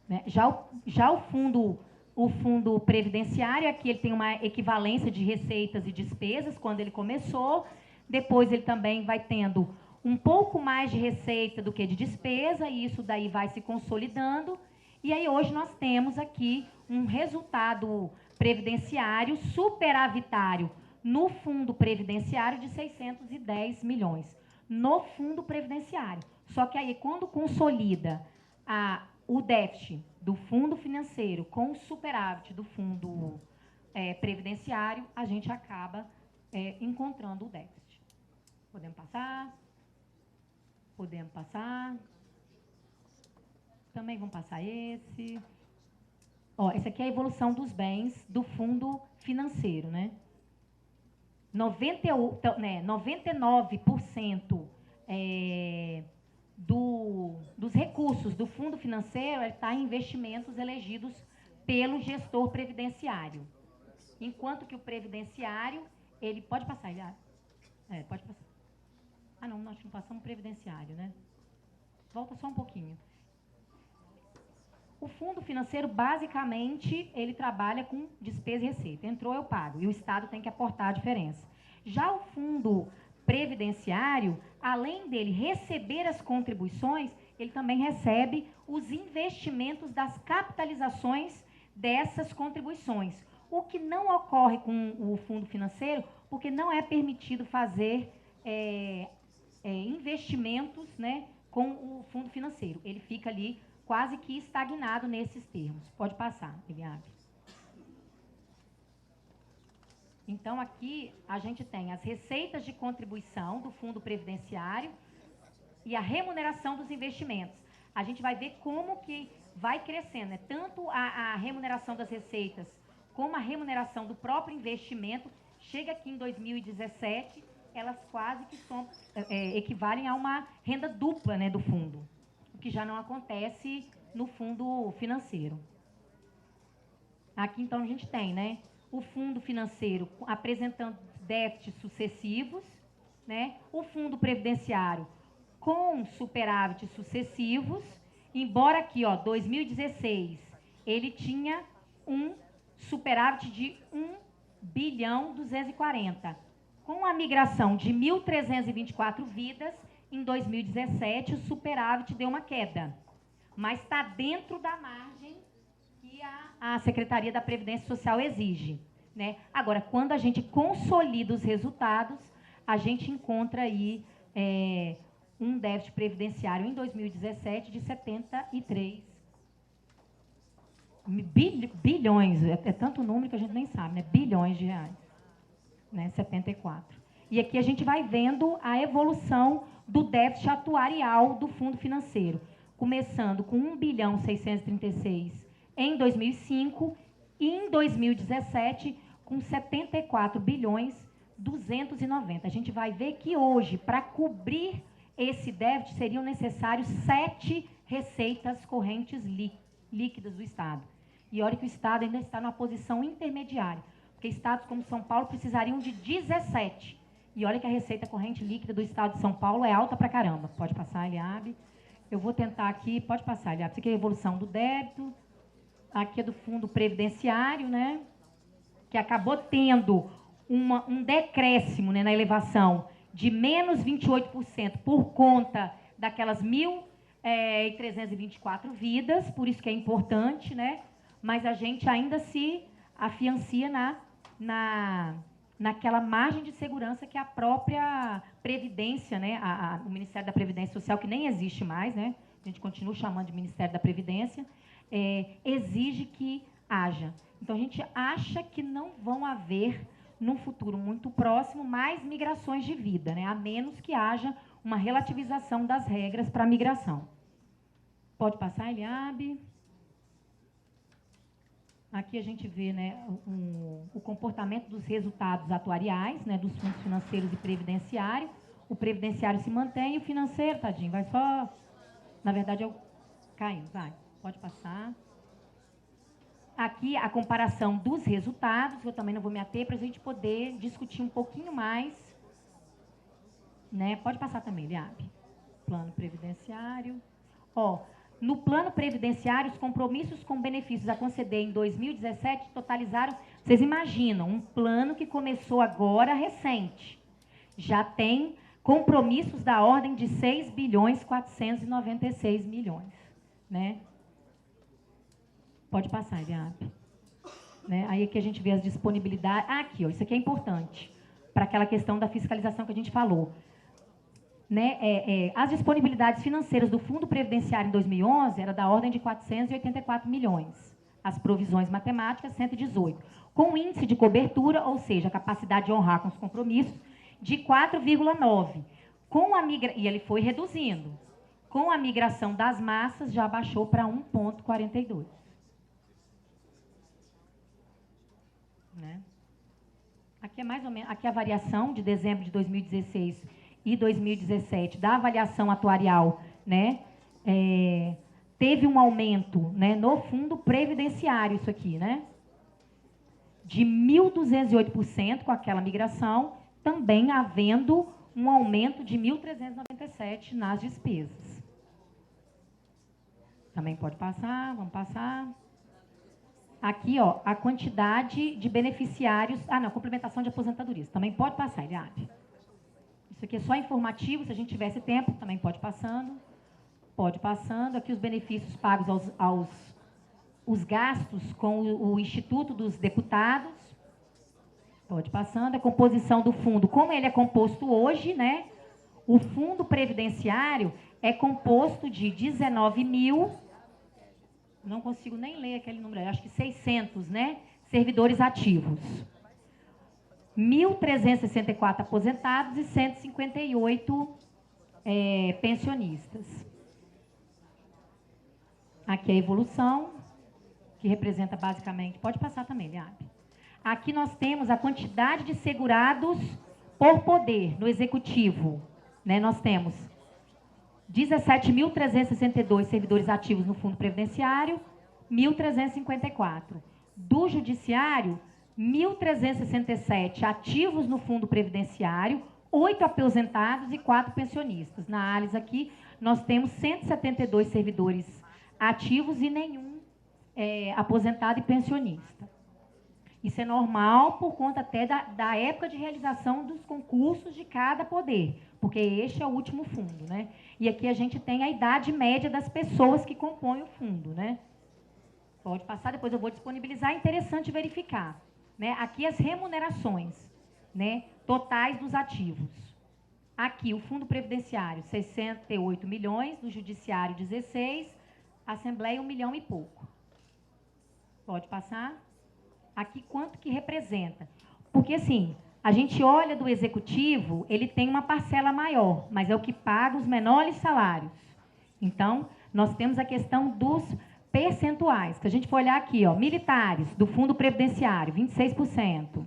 Né? Já o fundo previdenciário, aqui ele tem uma equivalência de receitas e despesas quando ele começou, depois ele também vai tendo um pouco mais de receita do que de despesa, e isso daí vai se consolidando. E aí hoje nós temos aqui um resultado previdenciário superavitário no fundo previdenciário de 610 milhões. No fundo previdenciário. Só que aí quando consolida o déficit do fundo financeiro com o superávit do fundo previdenciário, a gente acaba encontrando o déficit. Podemos passar? Podemos passar? Também vamos passar esse. Ó, esse aqui é a evolução dos bens do fundo financeiro, né? 99% dos recursos do fundo financeiro está em investimentos elegidos pelo gestor previdenciário. Enquanto que o previdenciário, ele pode passar, ele, pode passar. Ah, não, nós não passamos previdenciário, né? Volta só um pouquinho. O fundo financeiro, basicamente, ele trabalha com despesa e receita. Entrou, eu pago. E o Estado tem que aportar a diferença. Já o fundo previdenciário, além dele receber as contribuições, ele também recebe os investimentos das capitalizações dessas contribuições. O que não ocorre com o fundo financeiro, porque não é permitido fazer investimentos, né, com o fundo financeiro. Ele fica ali quase que estagnado nesses termos. Pode passar, Eliabe. Então, aqui a gente tem as receitas de contribuição do fundo previdenciário e a remuneração dos investimentos. A gente vai ver como que vai crescendo, né? Tanto a remuneração das receitas como a remuneração do próprio investimento. Chega aqui em 2017, elas quase que equivalem a uma renda dupla, né, do fundo, o que já não acontece no fundo financeiro. Aqui, então, a gente tem, né, o fundo financeiro apresentando déficits sucessivos, né, o fundo previdenciário com superávites sucessivos, embora aqui, ó, 2016, ele tinha um superávit de 1.240 bilhão. Com a migração de 1.324 vidas, em 2017, o superávit deu uma queda, mas está dentro da margem que a Secretaria da Previdência Social exige, né? Agora, quando a gente consolida os resultados, a gente encontra aí um déficit previdenciário em 2017 de 73 bilhões, é tanto número que a gente nem sabe, né? Bilhões de reais, né? 74. E aqui a gente vai vendo a evolução do déficit atuarial do fundo financeiro, começando com 1.636 em 2005 e em 2017 com 74.290. A gente vai ver que hoje, para cobrir esse déficit, seriam necessários 7 receitas correntes líquidas do Estado. E olha que o Estado ainda está numa posição intermediária, porque estados como São Paulo precisariam de 17. E olha que a receita corrente líquida do Estado de São Paulo é alta pra caramba. Pode passar, Eliabe. Eu vou tentar aqui, pode passar, Eliabe. Isso aqui é a evolução do débito. Aqui é do fundo previdenciário, né? Que acabou tendo um decréscimo, né, na elevação de menos 28% por conta daquelas 1.324 vidas, por isso que é importante, né? Mas a gente ainda se afiancia naquela margem de segurança que a própria Previdência, né, o Ministério da Previdência Social, que nem existe mais, né? A gente continua chamando de Ministério da Previdência, exige que haja. Então, a gente acha que não vão haver, num futuro muito próximo, mais migrações de vida, né? A menos que haja uma relativização das regras para a migração. Pode passar, Eliabe. Aqui a gente vê, né, o comportamento dos resultados atuariais, né, dos fundos financeiros e previdenciário. O previdenciário se mantém e o financeiro, tadinho, vai só... Na verdade, é o caindo, vai. Pode passar. Aqui a comparação dos resultados, que eu também não vou me ater, para a gente poder discutir um pouquinho mais. Né? Pode passar também, Eliabe. Plano previdenciário. Ó, no plano previdenciário, os compromissos com benefícios a conceder em 2017 totalizaram, vocês imaginam, um plano que começou agora recente. Já tem compromissos da ordem de 6.496 bilhões. Né? Pode passar, Eliabe. Né? Aí aqui a gente vê as disponibilidades. Aqui, ó, isso aqui é importante, para aquela questão da fiscalização que a gente falou. Né? As disponibilidades financeiras do Fundo Previdenciário em 2011 era da ordem de 484 milhões. As provisões matemáticas, 118. Com índice de cobertura, ou seja, a capacidade de honrar com os compromissos, de 4,9. E ele foi reduzindo. Com a migração das massas, já baixou para 1,42. Né? Aqui é mais ou menos, aqui a variação de dezembro de 2016 e 2017 da avaliação atuarial, né? Teve um aumento, né, no fundo previdenciário, isso aqui, né? De 1.208% com aquela migração, também havendo um aumento de 1.397 nas despesas. Também pode passar, vamos passar. Aqui, ó, a quantidade de beneficiários... complementação de aposentadorias. Também pode passar, Eliabe. Isso aqui é só informativo, se a gente tivesse tempo, também pode passando. Pode passando. Aqui os benefícios pagos os gastos com o Instituto dos Deputados. Pode passando. A composição do fundo, como ele é composto hoje, né? O fundo previdenciário é composto de 19.000... Não consigo nem ler aquele número, acho que 600, né? Servidores ativos. 1.364 aposentados e 158 pensionistas. Aqui a evolução, que representa basicamente... Pode passar também, Eliabe. Aqui nós temos a quantidade de segurados Por poder, no executivo, né, nós temos 17.362 servidores ativos no Fundo Previdenciário, 1.354. Do Judiciário, 1.367 ativos no Fundo Previdenciário, 8 aposentados e 4 pensionistas. Na análise aqui, nós temos 172 servidores ativos e nenhum aposentado e pensionista. Isso é normal por conta até da época de realização dos concursos de cada poder, porque este é o último fundo, né? E aqui a gente tem a idade média das pessoas que compõem o fundo, né? Pode passar, depois eu vou disponibilizar, é interessante verificar, né? Aqui as remunerações, né, totais dos ativos. Aqui o Fundo Previdenciário, 68 milhões, do Judiciário 16, Assembleia 1 milhão e pouco. Pode passar? Aqui quanto que representa? Porque assim, a gente olha do executivo, ele tem uma parcela maior, mas é o que paga os menores salários. Então, nós temos a questão dos percentuais, que a gente for olhar aqui, ó, militares, do Fundo Previdenciário, 26%.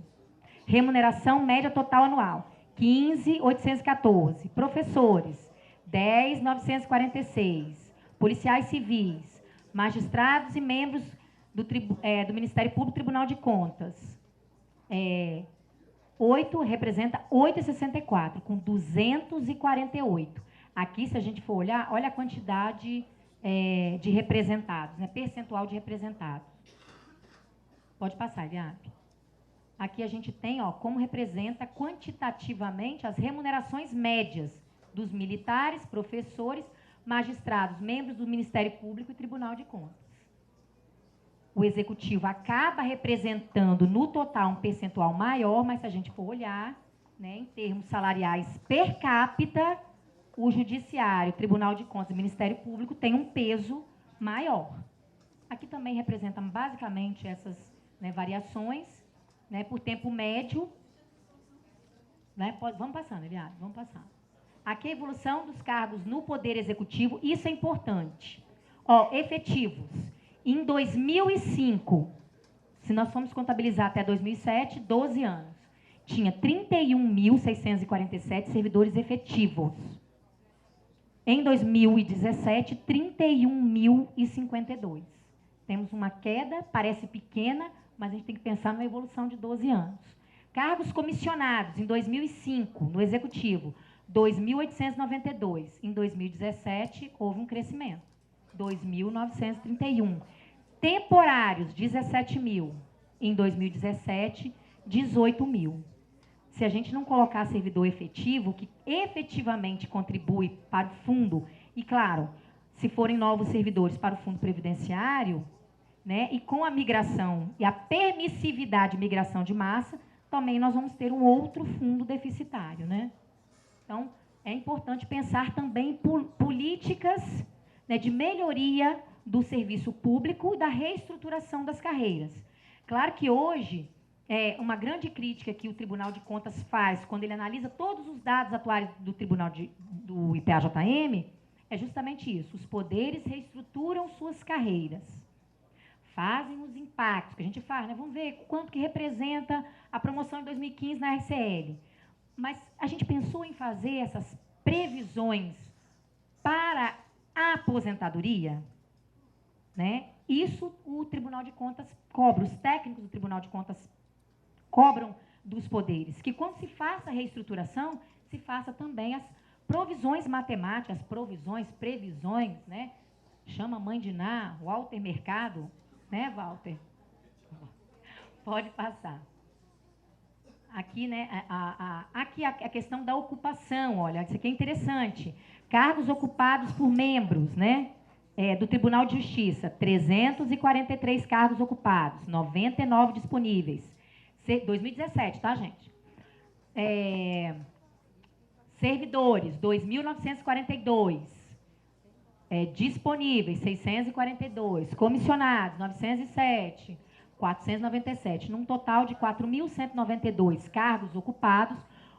Remuneração média total anual, 15.814. Professores, 10.946. Policiais civis, magistrados e membros do Ministério Público, Tribunal de Contas. 8 representa 8,64, com 248. Aqui, se a gente for olhar, olha a quantidade de representados, né? Percentual de representados. Pode passar, Eliane. Aqui a gente tem, ó, como representa quantitativamente as remunerações médias dos militares, professores, magistrados, membros do Ministério Público e Tribunal de Contas. O executivo acaba representando no total um percentual maior, mas se a gente for olhar, né, em termos salariais per capita, o Judiciário, Tribunal de Contas e Ministério Público tem um peso maior. Aqui também representam basicamente essas, né, variações, né, por tempo médio. Né, vamos passando, Eliane, vamos passar. Aqui a evolução dos cargos no Poder Executivo, isso é importante. Ó, efetivos. Em 2005, se nós formos contabilizar até 2007, 12 anos, tinha 31.647 servidores efetivos. Em 2017, 31.052. Temos uma queda, parece pequena, mas a gente tem que pensar numa evolução de 12 anos. Cargos comissionados, em 2005, no Executivo, 2.892. Em 2017, houve um crescimento. 2.931. Temporários, 17 mil. Em 2017, 18 mil. Se a gente não colocar servidor efetivo, que efetivamente contribui para o fundo, e claro, se forem novos servidores para o fundo previdenciário, né, e com a migração e a permissividade de migração de massa, também nós vamos ter um outro fundo deficitário, né? Então, é importante pensar também em políticas, né, de melhoria do serviço público e da reestruturação das carreiras. Claro que hoje, uma grande crítica que o Tribunal de Contas faz quando ele analisa todos os dados atuais do do IPAJM, é justamente isso. Os poderes reestruturam suas carreiras, fazem os impactos que a gente faz, né? Vamos ver quanto que representa a promoção de 2015 na RCL. Mas a gente pensou em fazer essas previsões para a aposentadoria, né? Isso o Tribunal de Contas cobra, os técnicos do Tribunal de Contas cobram dos poderes, que quando se faça a reestruturação, se faça também as provisões matemáticas, previsões, né? Chama a mãe de Ná, Walter Mercado, né, Walter? Pode passar. Aqui, né, aqui a questão da ocupação, olha, isso aqui é interessante. Cargos ocupados por membros, né, do Tribunal de Justiça, 343 cargos ocupados, 99 disponíveis. 2017, tá, gente? Servidores, 2.942. Disponíveis, 642. Comissionados, 907. 497, num total de 4.192 cargos ocupados,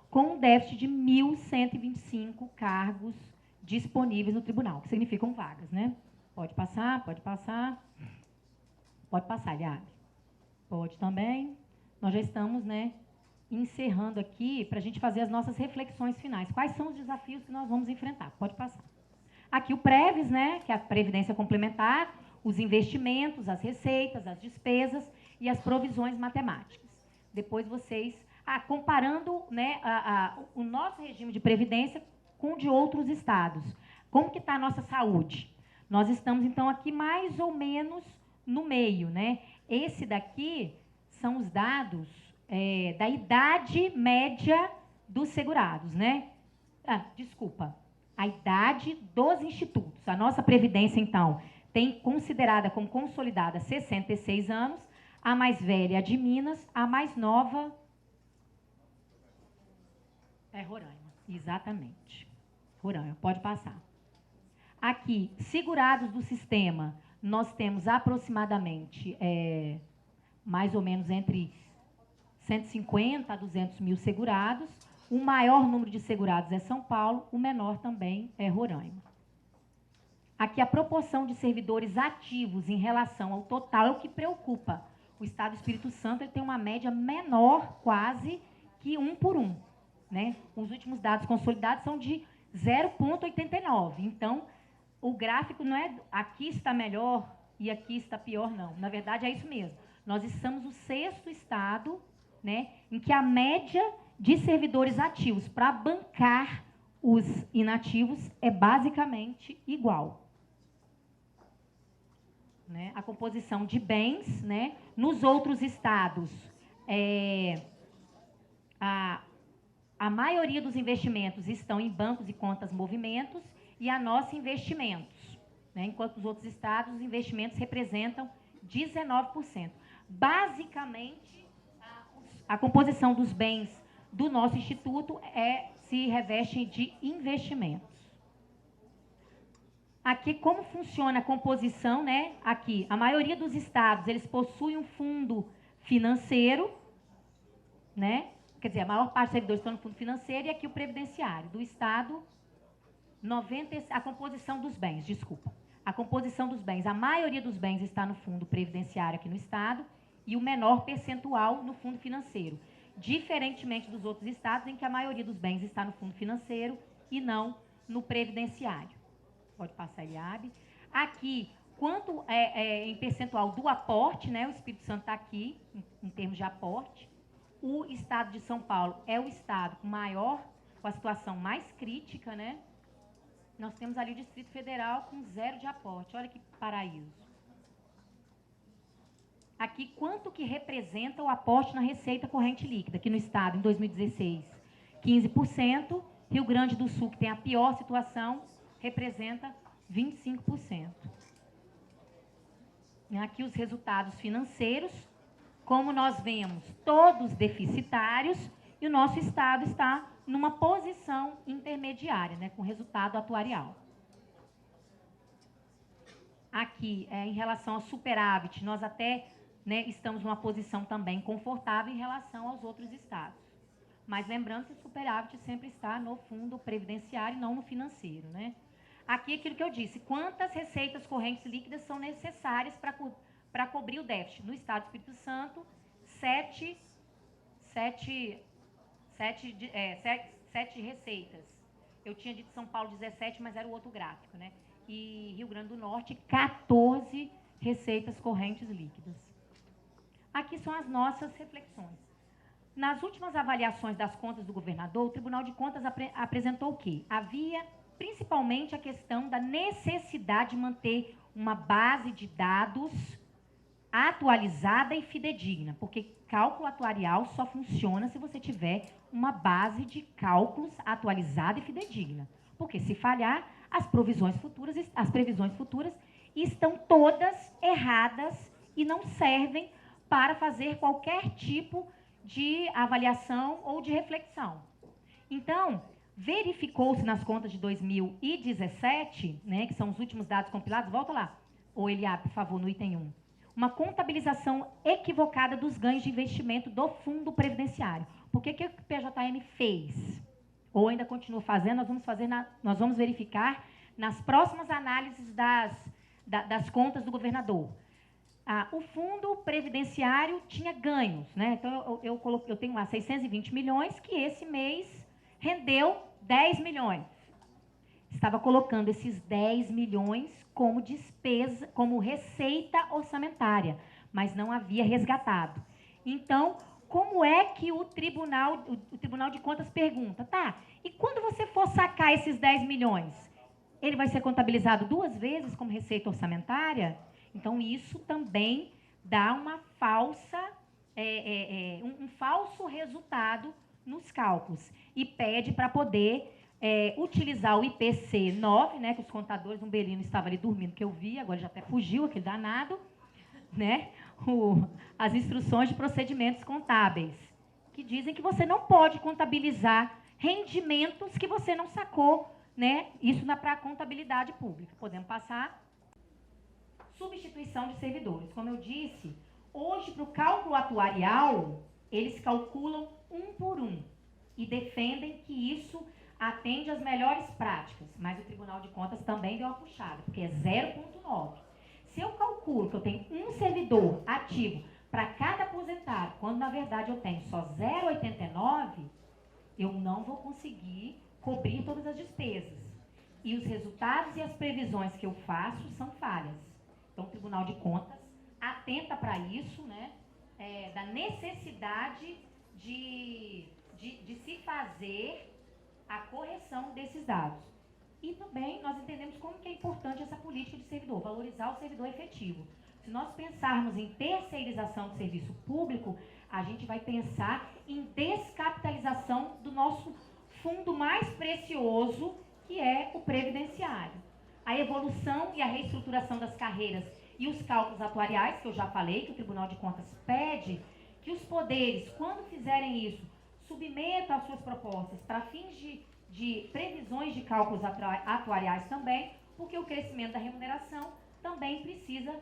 com um déficit de 1.125 cargos disponíveis no tribunal, que significam vagas, né? Pode passar, pode passar. Pode passar, Liab. Pode também. Nós já estamos, né, encerrando aqui para a gente fazer as nossas reflexões finais. Quais são os desafios que nós vamos enfrentar? Pode passar. Aqui o Preves, né, que é a Previdência Complementar, os investimentos, as receitas, as despesas e as provisões matemáticas. Depois vocês, comparando, né, o nosso regime de previdência com o de outros estados. Como que está a nossa saúde? Nós estamos, então, aqui mais ou menos no meio, né? Esse daqui são os dados da idade média dos segurados, né? Desculpa. A idade dos institutos. A nossa previdência, então, tem considerada como consolidada 66 anos, a mais velha a de Minas, a mais nova é Roraima. Exatamente. Roraima, pode passar. Aqui, segurados do sistema, nós temos aproximadamente mais ou menos entre 150 a 200 mil segurados. O maior número de segurados é São Paulo, o menor também é Roraima. Aqui a proporção de servidores ativos em relação ao total é o que preocupa. O Estado do Espírito Santo ele tem uma média menor quase que 1 por 1. Né? Os últimos dados consolidados são de 0,89. Então, o gráfico não é aqui está melhor e aqui está pior, não. Na verdade, é isso mesmo. Nós estamos no 6º estado, né, em que a média de servidores ativos para bancar os inativos é basicamente igual. Né? A composição de bens, né? Nos outros estados, a maioria dos investimentos estão em bancos e contas movimentos e a nossa investimentos. Né? Enquanto os outros estados, os investimentos representam 19%. Basicamente, a composição dos bens do nosso instituto se reveste de investimentos. Aqui, como funciona a composição, né? Aqui, a maioria dos estados, eles possuem um fundo financeiro, né? Quer dizer, a maior parte dos servidores estão no fundo financeiro e aqui o previdenciário. Do estado, a composição dos bens, desculpa. A composição dos bens, a maioria dos bens está no fundo previdenciário aqui no estado e o menor percentual no fundo financeiro. Diferentemente dos outros estados, em que a maioria dos bens está no fundo financeiro e não no previdenciário. Pode passar, Eliabe. Aqui, quanto em percentual do aporte, né? O Espírito Santo está aqui, em termos de aporte. O estado de São Paulo é o estado com a situação mais crítica, né? Nós temos ali o Distrito Federal com 0 de aporte. Olha que paraíso. Aqui, quanto que representa o aporte na receita corrente líquida? Aqui no estado, em 2016, 15%. Rio Grande do Sul, que tem a pior situação, representa 25%. Aqui os resultados financeiros, como nós vemos, todos deficitários, e o nosso estado está numa posição intermediária, né, com resultado atuarial. Aqui, em relação ao superávit, nós até, né, estamos numa posição também confortável em relação aos outros estados. Mas lembrando que o superávit sempre está no fundo previdenciário e não no financeiro, né? Aqui, aquilo que eu disse, quantas receitas correntes líquidas são necessárias para cobrir o déficit? No estado do Espírito Santo, 7 receitas. Eu tinha dito São Paulo 17, mas era o outro gráfico, né? E Rio Grande do Norte, 14 receitas correntes líquidas. Aqui são as nossas reflexões. Nas últimas avaliações das contas do governador, o Tribunal de Contas apresentou o quê? Havia principalmente a questão da necessidade de manter uma base de dados atualizada e fidedigna, porque cálculo atuarial só funciona se você tiver uma base de cálculos atualizada e fidedigna. Porque se falhar, as previsões futuras estão todas erradas e não servem para fazer qualquer tipo de avaliação ou de reflexão. Então, verificou-se nas contas de 2017, né, que são os últimos dados compilados, volta lá, ou Eliab, por favor, no item 1, uma contabilização equivocada dos ganhos de investimento do fundo previdenciário. Por que o PJM fez? Ou ainda continua fazendo, nós vamos verificar nas próximas análises das contas do governador. o fundo previdenciário tinha ganhos, né? Então, eu tenho lá 620 milhões, que esse mês rendeu 10 milhões. Estava colocando esses 10 milhões como despesa, como receita orçamentária, mas não havia resgatado. Então, como é que o Tribunal de Contas pergunta, tá, e quando você for sacar esses 10 milhões, ele vai ser contabilizado 2 vezes como receita orçamentária? Então, isso também dá uma falsa, um falso resultado nos cálculos e pede para poder utilizar o IPC 9, né, que os contadores, um Belino estava ali dormindo, que eu vi, agora já até fugiu, aquele danado, né, as instruções de procedimentos contábeis, que dizem que você não pode contabilizar rendimentos que você não sacou, né, isso para a contabilidade pública. Podemos passar. Substituição de servidores. Como eu disse, hoje, para o cálculo atuarial, eles calculam um por um e defendem que isso atende às melhores práticas, mas o Tribunal de Contas também deu uma puxada, porque é 0,9. Se eu calculo que eu tenho um servidor ativo para cada aposentado, quando na verdade eu tenho só 0,89, eu não vou conseguir cobrir todas as despesas. E os resultados e as previsões que eu faço são falhas. Então, o Tribunal de Contas atenta para isso, né, da necessidade de se fazer a correção desses dados. E também nós entendemos como que é importante essa política de servidor, valorizar o servidor efetivo. Se nós pensarmos em terceirização do serviço público, a gente vai pensar em descapitalização do nosso fundo mais precioso, que é o previdenciário. A evolução e a reestruturação das carreiras e os cálculos atuariais, que eu já falei, que o Tribunal de Contas pede, que os poderes, quando fizerem isso, submetam as suas propostas para fins de previsões de cálculos atuariais também, porque o crescimento da remuneração também precisa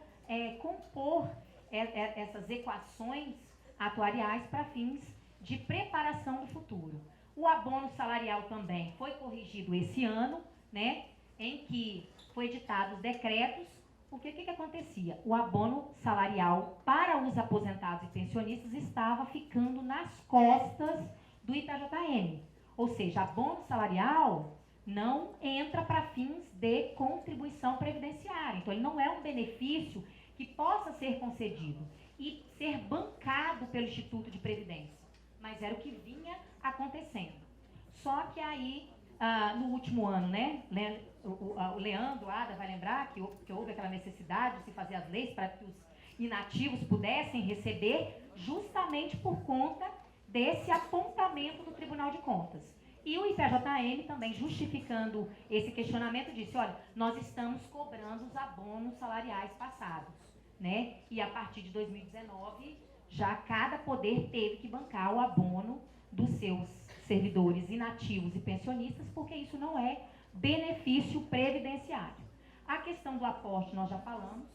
compor essas equações atuariais para fins de preparação do futuro. O abono salarial também foi corrigido esse ano, né, em que foi editados decretos, porque o que acontecia? O abono salarial para os aposentados e pensionistas estava ficando nas costas do IPJM. Ou seja, abono salarial não entra para fins de contribuição previdenciária. Então, ele não é um benefício que possa ser concedido e ser bancado pelo Instituto de Previdência. Mas era o que vinha acontecendo. Só que aí, no último ano, né, o Leandro, Ada, vai lembrar que houve aquela necessidade de se fazer as leis para que os inativos pudessem receber, justamente por conta desse apontamento do Tribunal de Contas. E o IPJM também, justificando esse questionamento, disse, olha, nós estamos cobrando os abonos salariais passados, né? E a partir de 2019, já cada poder teve que bancar o abono dos seus servidores inativos e pensionistas, porque isso não é benefício previdenciário. A questão do aporte, nós já falamos,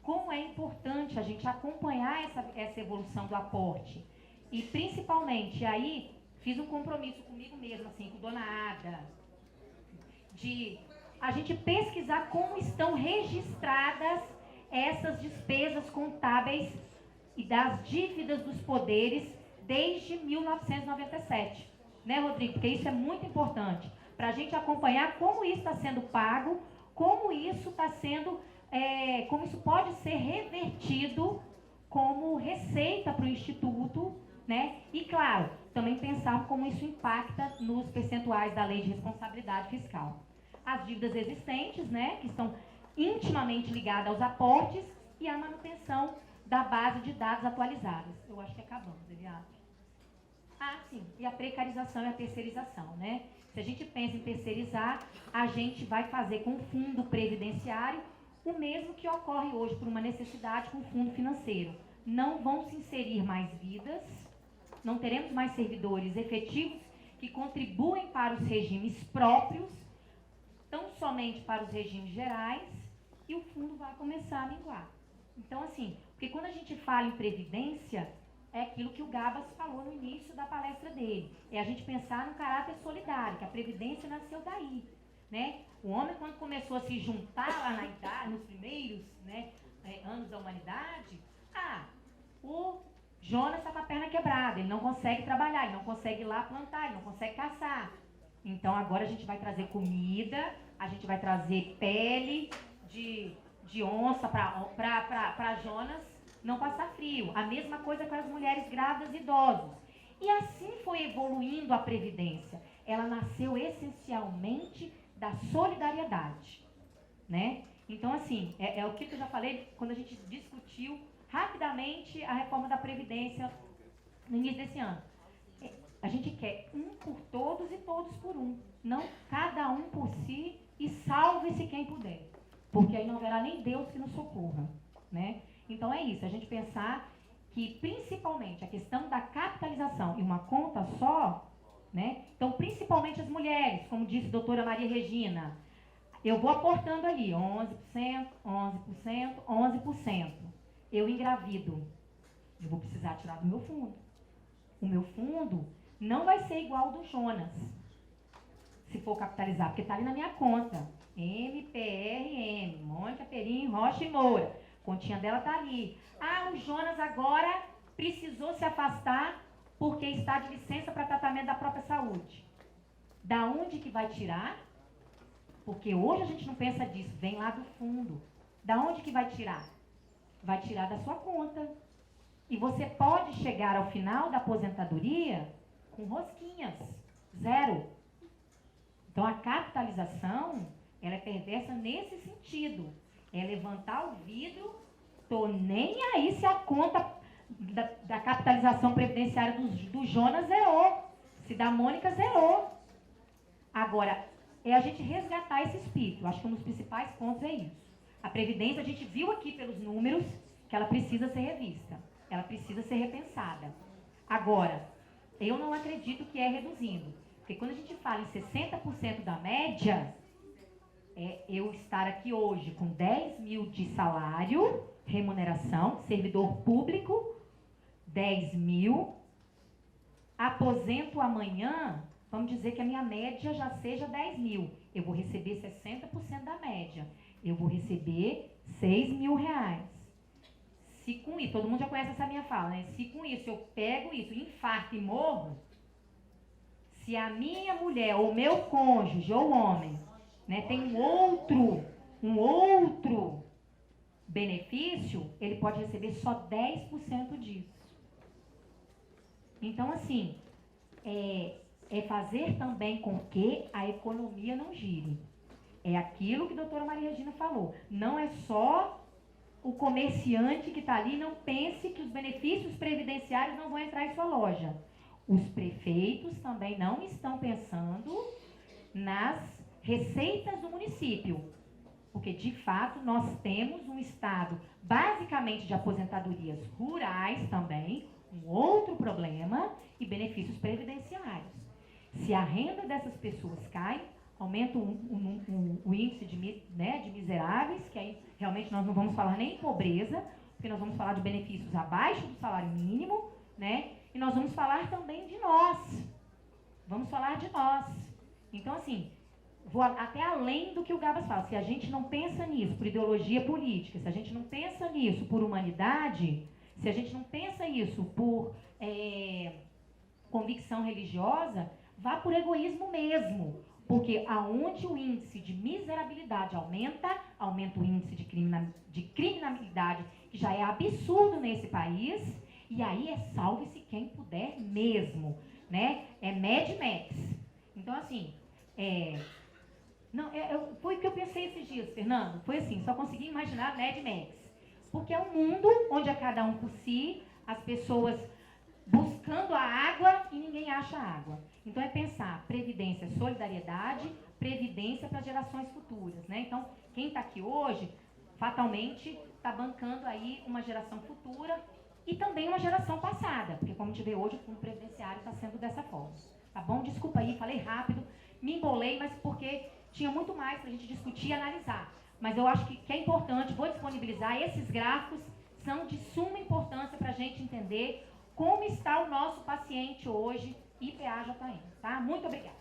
como é importante a gente acompanhar essa evolução do aporte. E, principalmente, aí, fiz um compromisso comigo mesma, assim, com Dona Ada, de a gente pesquisar como estão registradas essas despesas contábeis e das dívidas dos poderes desde 1997. Né, Rodrigo? Porque isso é muito importante, para a gente acompanhar como isso está sendo pago, como isso está sendo, como isso pode ser revertido como receita para o Instituto, né? E, claro, também pensar como isso impacta nos percentuais da Lei de Responsabilidade Fiscal. As dívidas existentes, né, que estão intimamente ligadas aos aportes e a manutenção da base de dados atualizadas. Eu acho que acabamos, Eliade. Sim, e a precarização e a terceirização, né? Se a gente pensa em terceirizar, a gente vai fazer com o fundo previdenciário o mesmo que ocorre hoje por uma necessidade com o fundo financeiro. Não vão se inserir mais vidas, não teremos mais servidores efetivos que contribuem para os regimes próprios, tão somente para os regimes gerais, e o fundo vai começar a minguar. Então, assim, porque quando a gente fala em previdência, é aquilo que o Gabas falou no início da palestra dele, é a gente pensar no caráter solidário, que a previdência nasceu daí, né? O homem, quando começou a se juntar lá na idade, nos primeiros, né, anos da humanidade, o Jonas está com a perna quebrada, ele não consegue trabalhar, ele não consegue ir lá plantar, ele não consegue caçar. Então agora a gente vai trazer comida, a gente vai trazer pele de onça para Jonas não passar frio. A mesma coisa com as mulheres grávidas e idosos. E assim foi evoluindo a Previdência. Ela nasceu essencialmente da solidariedade, né? Então, assim, é o que eu já falei quando a gente discutiu rapidamente a reforma da Previdência no início desse ano. A gente quer um por todos e todos por um. Não cada um por si e salve-se quem puder. Porque aí não haverá nem Deus que nos socorra, né? Então é isso, a gente pensar que principalmente a questão da capitalização e uma conta só, né? Então, principalmente as mulheres, como disse a doutora Maria Regina, eu vou aportando ali 11%, 11%, 11%. Eu engravido, eu vou precisar tirar do meu fundo. O meu fundo não vai ser igual ao do Jonas, se for capitalizar, porque está ali na minha conta. MPRM, Mônica Perim, Rocha e Moura. A continha dela está ali. O Jonas agora precisou se afastar porque está de licença para tratamento da própria saúde. Da onde que vai tirar? Porque hoje a gente não pensa disso, vem lá do fundo. Da onde que vai tirar? Vai tirar da sua conta. E você pode chegar ao final da aposentadoria com rosquinhas, 0. Então a capitalização, ela é perversa nesse sentido. É levantar o vidro, tô nem aí se a conta da capitalização previdenciária do Jonas zerou, se da Mônica zerou. Agora, é a gente resgatar esse espírito. Acho que um dos principais pontos é isso. A Previdência, a gente viu aqui pelos números que ela precisa ser revista. Ela precisa ser repensada. Agora, eu não acredito que é reduzindo. Porque quando a gente fala em 60% da média, eu estar aqui hoje com 10 mil de salário, remuneração, servidor público, 10 mil, aposento amanhã, vamos dizer que a minha média já seja 10 mil. Eu vou receber 60% da média. Eu vou receber 6 mil reais. Se com isso, todo mundo já conhece essa minha fala, né? Se com isso eu pego isso, infarto e morro, se a minha mulher ou meu cônjuge ou homem, né, tem um outro benefício, ele pode receber só 10% disso. Então, assim, é fazer também com que a economia não gire. É aquilo que a doutora Maria Regina falou. Não é só o comerciante que está ali, não pense que os benefícios previdenciários não vão entrar em sua loja. Os prefeitos também não estão pensando nas receitas do município. Porque, de fato, nós temos um estado basicamente de aposentadorias rurais também, um outro problema, e benefícios previdenciários. Se a renda dessas pessoas cai, aumenta o índice de miseráveis, que aí realmente nós não vamos falar nem em pobreza, porque nós vamos falar de benefícios abaixo do salário mínimo, né? E nós vamos falar também de nós. Vamos falar de nós. Então, assim, vou até além do que o Gabas fala. Se a gente não pensa nisso por ideologia política, se a gente não pensa nisso por humanidade, se a gente não pensa isso por convicção religiosa, vá por egoísmo mesmo. Porque aonde o índice de miserabilidade aumenta o índice de criminalidade, que já é absurdo nesse país, e aí salve-se quem puder mesmo, né? É Mad Max. Então, assim, foi o que eu pensei esses dias, Fernando. Foi assim, só consegui imaginar Mad Max. Porque é um mundo onde é cada um por si, as pessoas buscando a água e ninguém acha água. Então, é pensar previdência, solidariedade, previdência para gerações futuras, né? Então, quem está aqui hoje, fatalmente, está bancando aí uma geração futura e também uma geração passada, porque como a gente vê hoje, o fundo previdenciário está sendo dessa forma. Tá bom? Desculpa aí, falei rápido, me embolei, mas porque tinha muito mais para a gente discutir e analisar. Mas eu acho que é importante, vou disponibilizar, esses gráficos são de suma importância para a gente entender como está o nosso paciente hoje, IPA-JM, tá? Muito obrigada.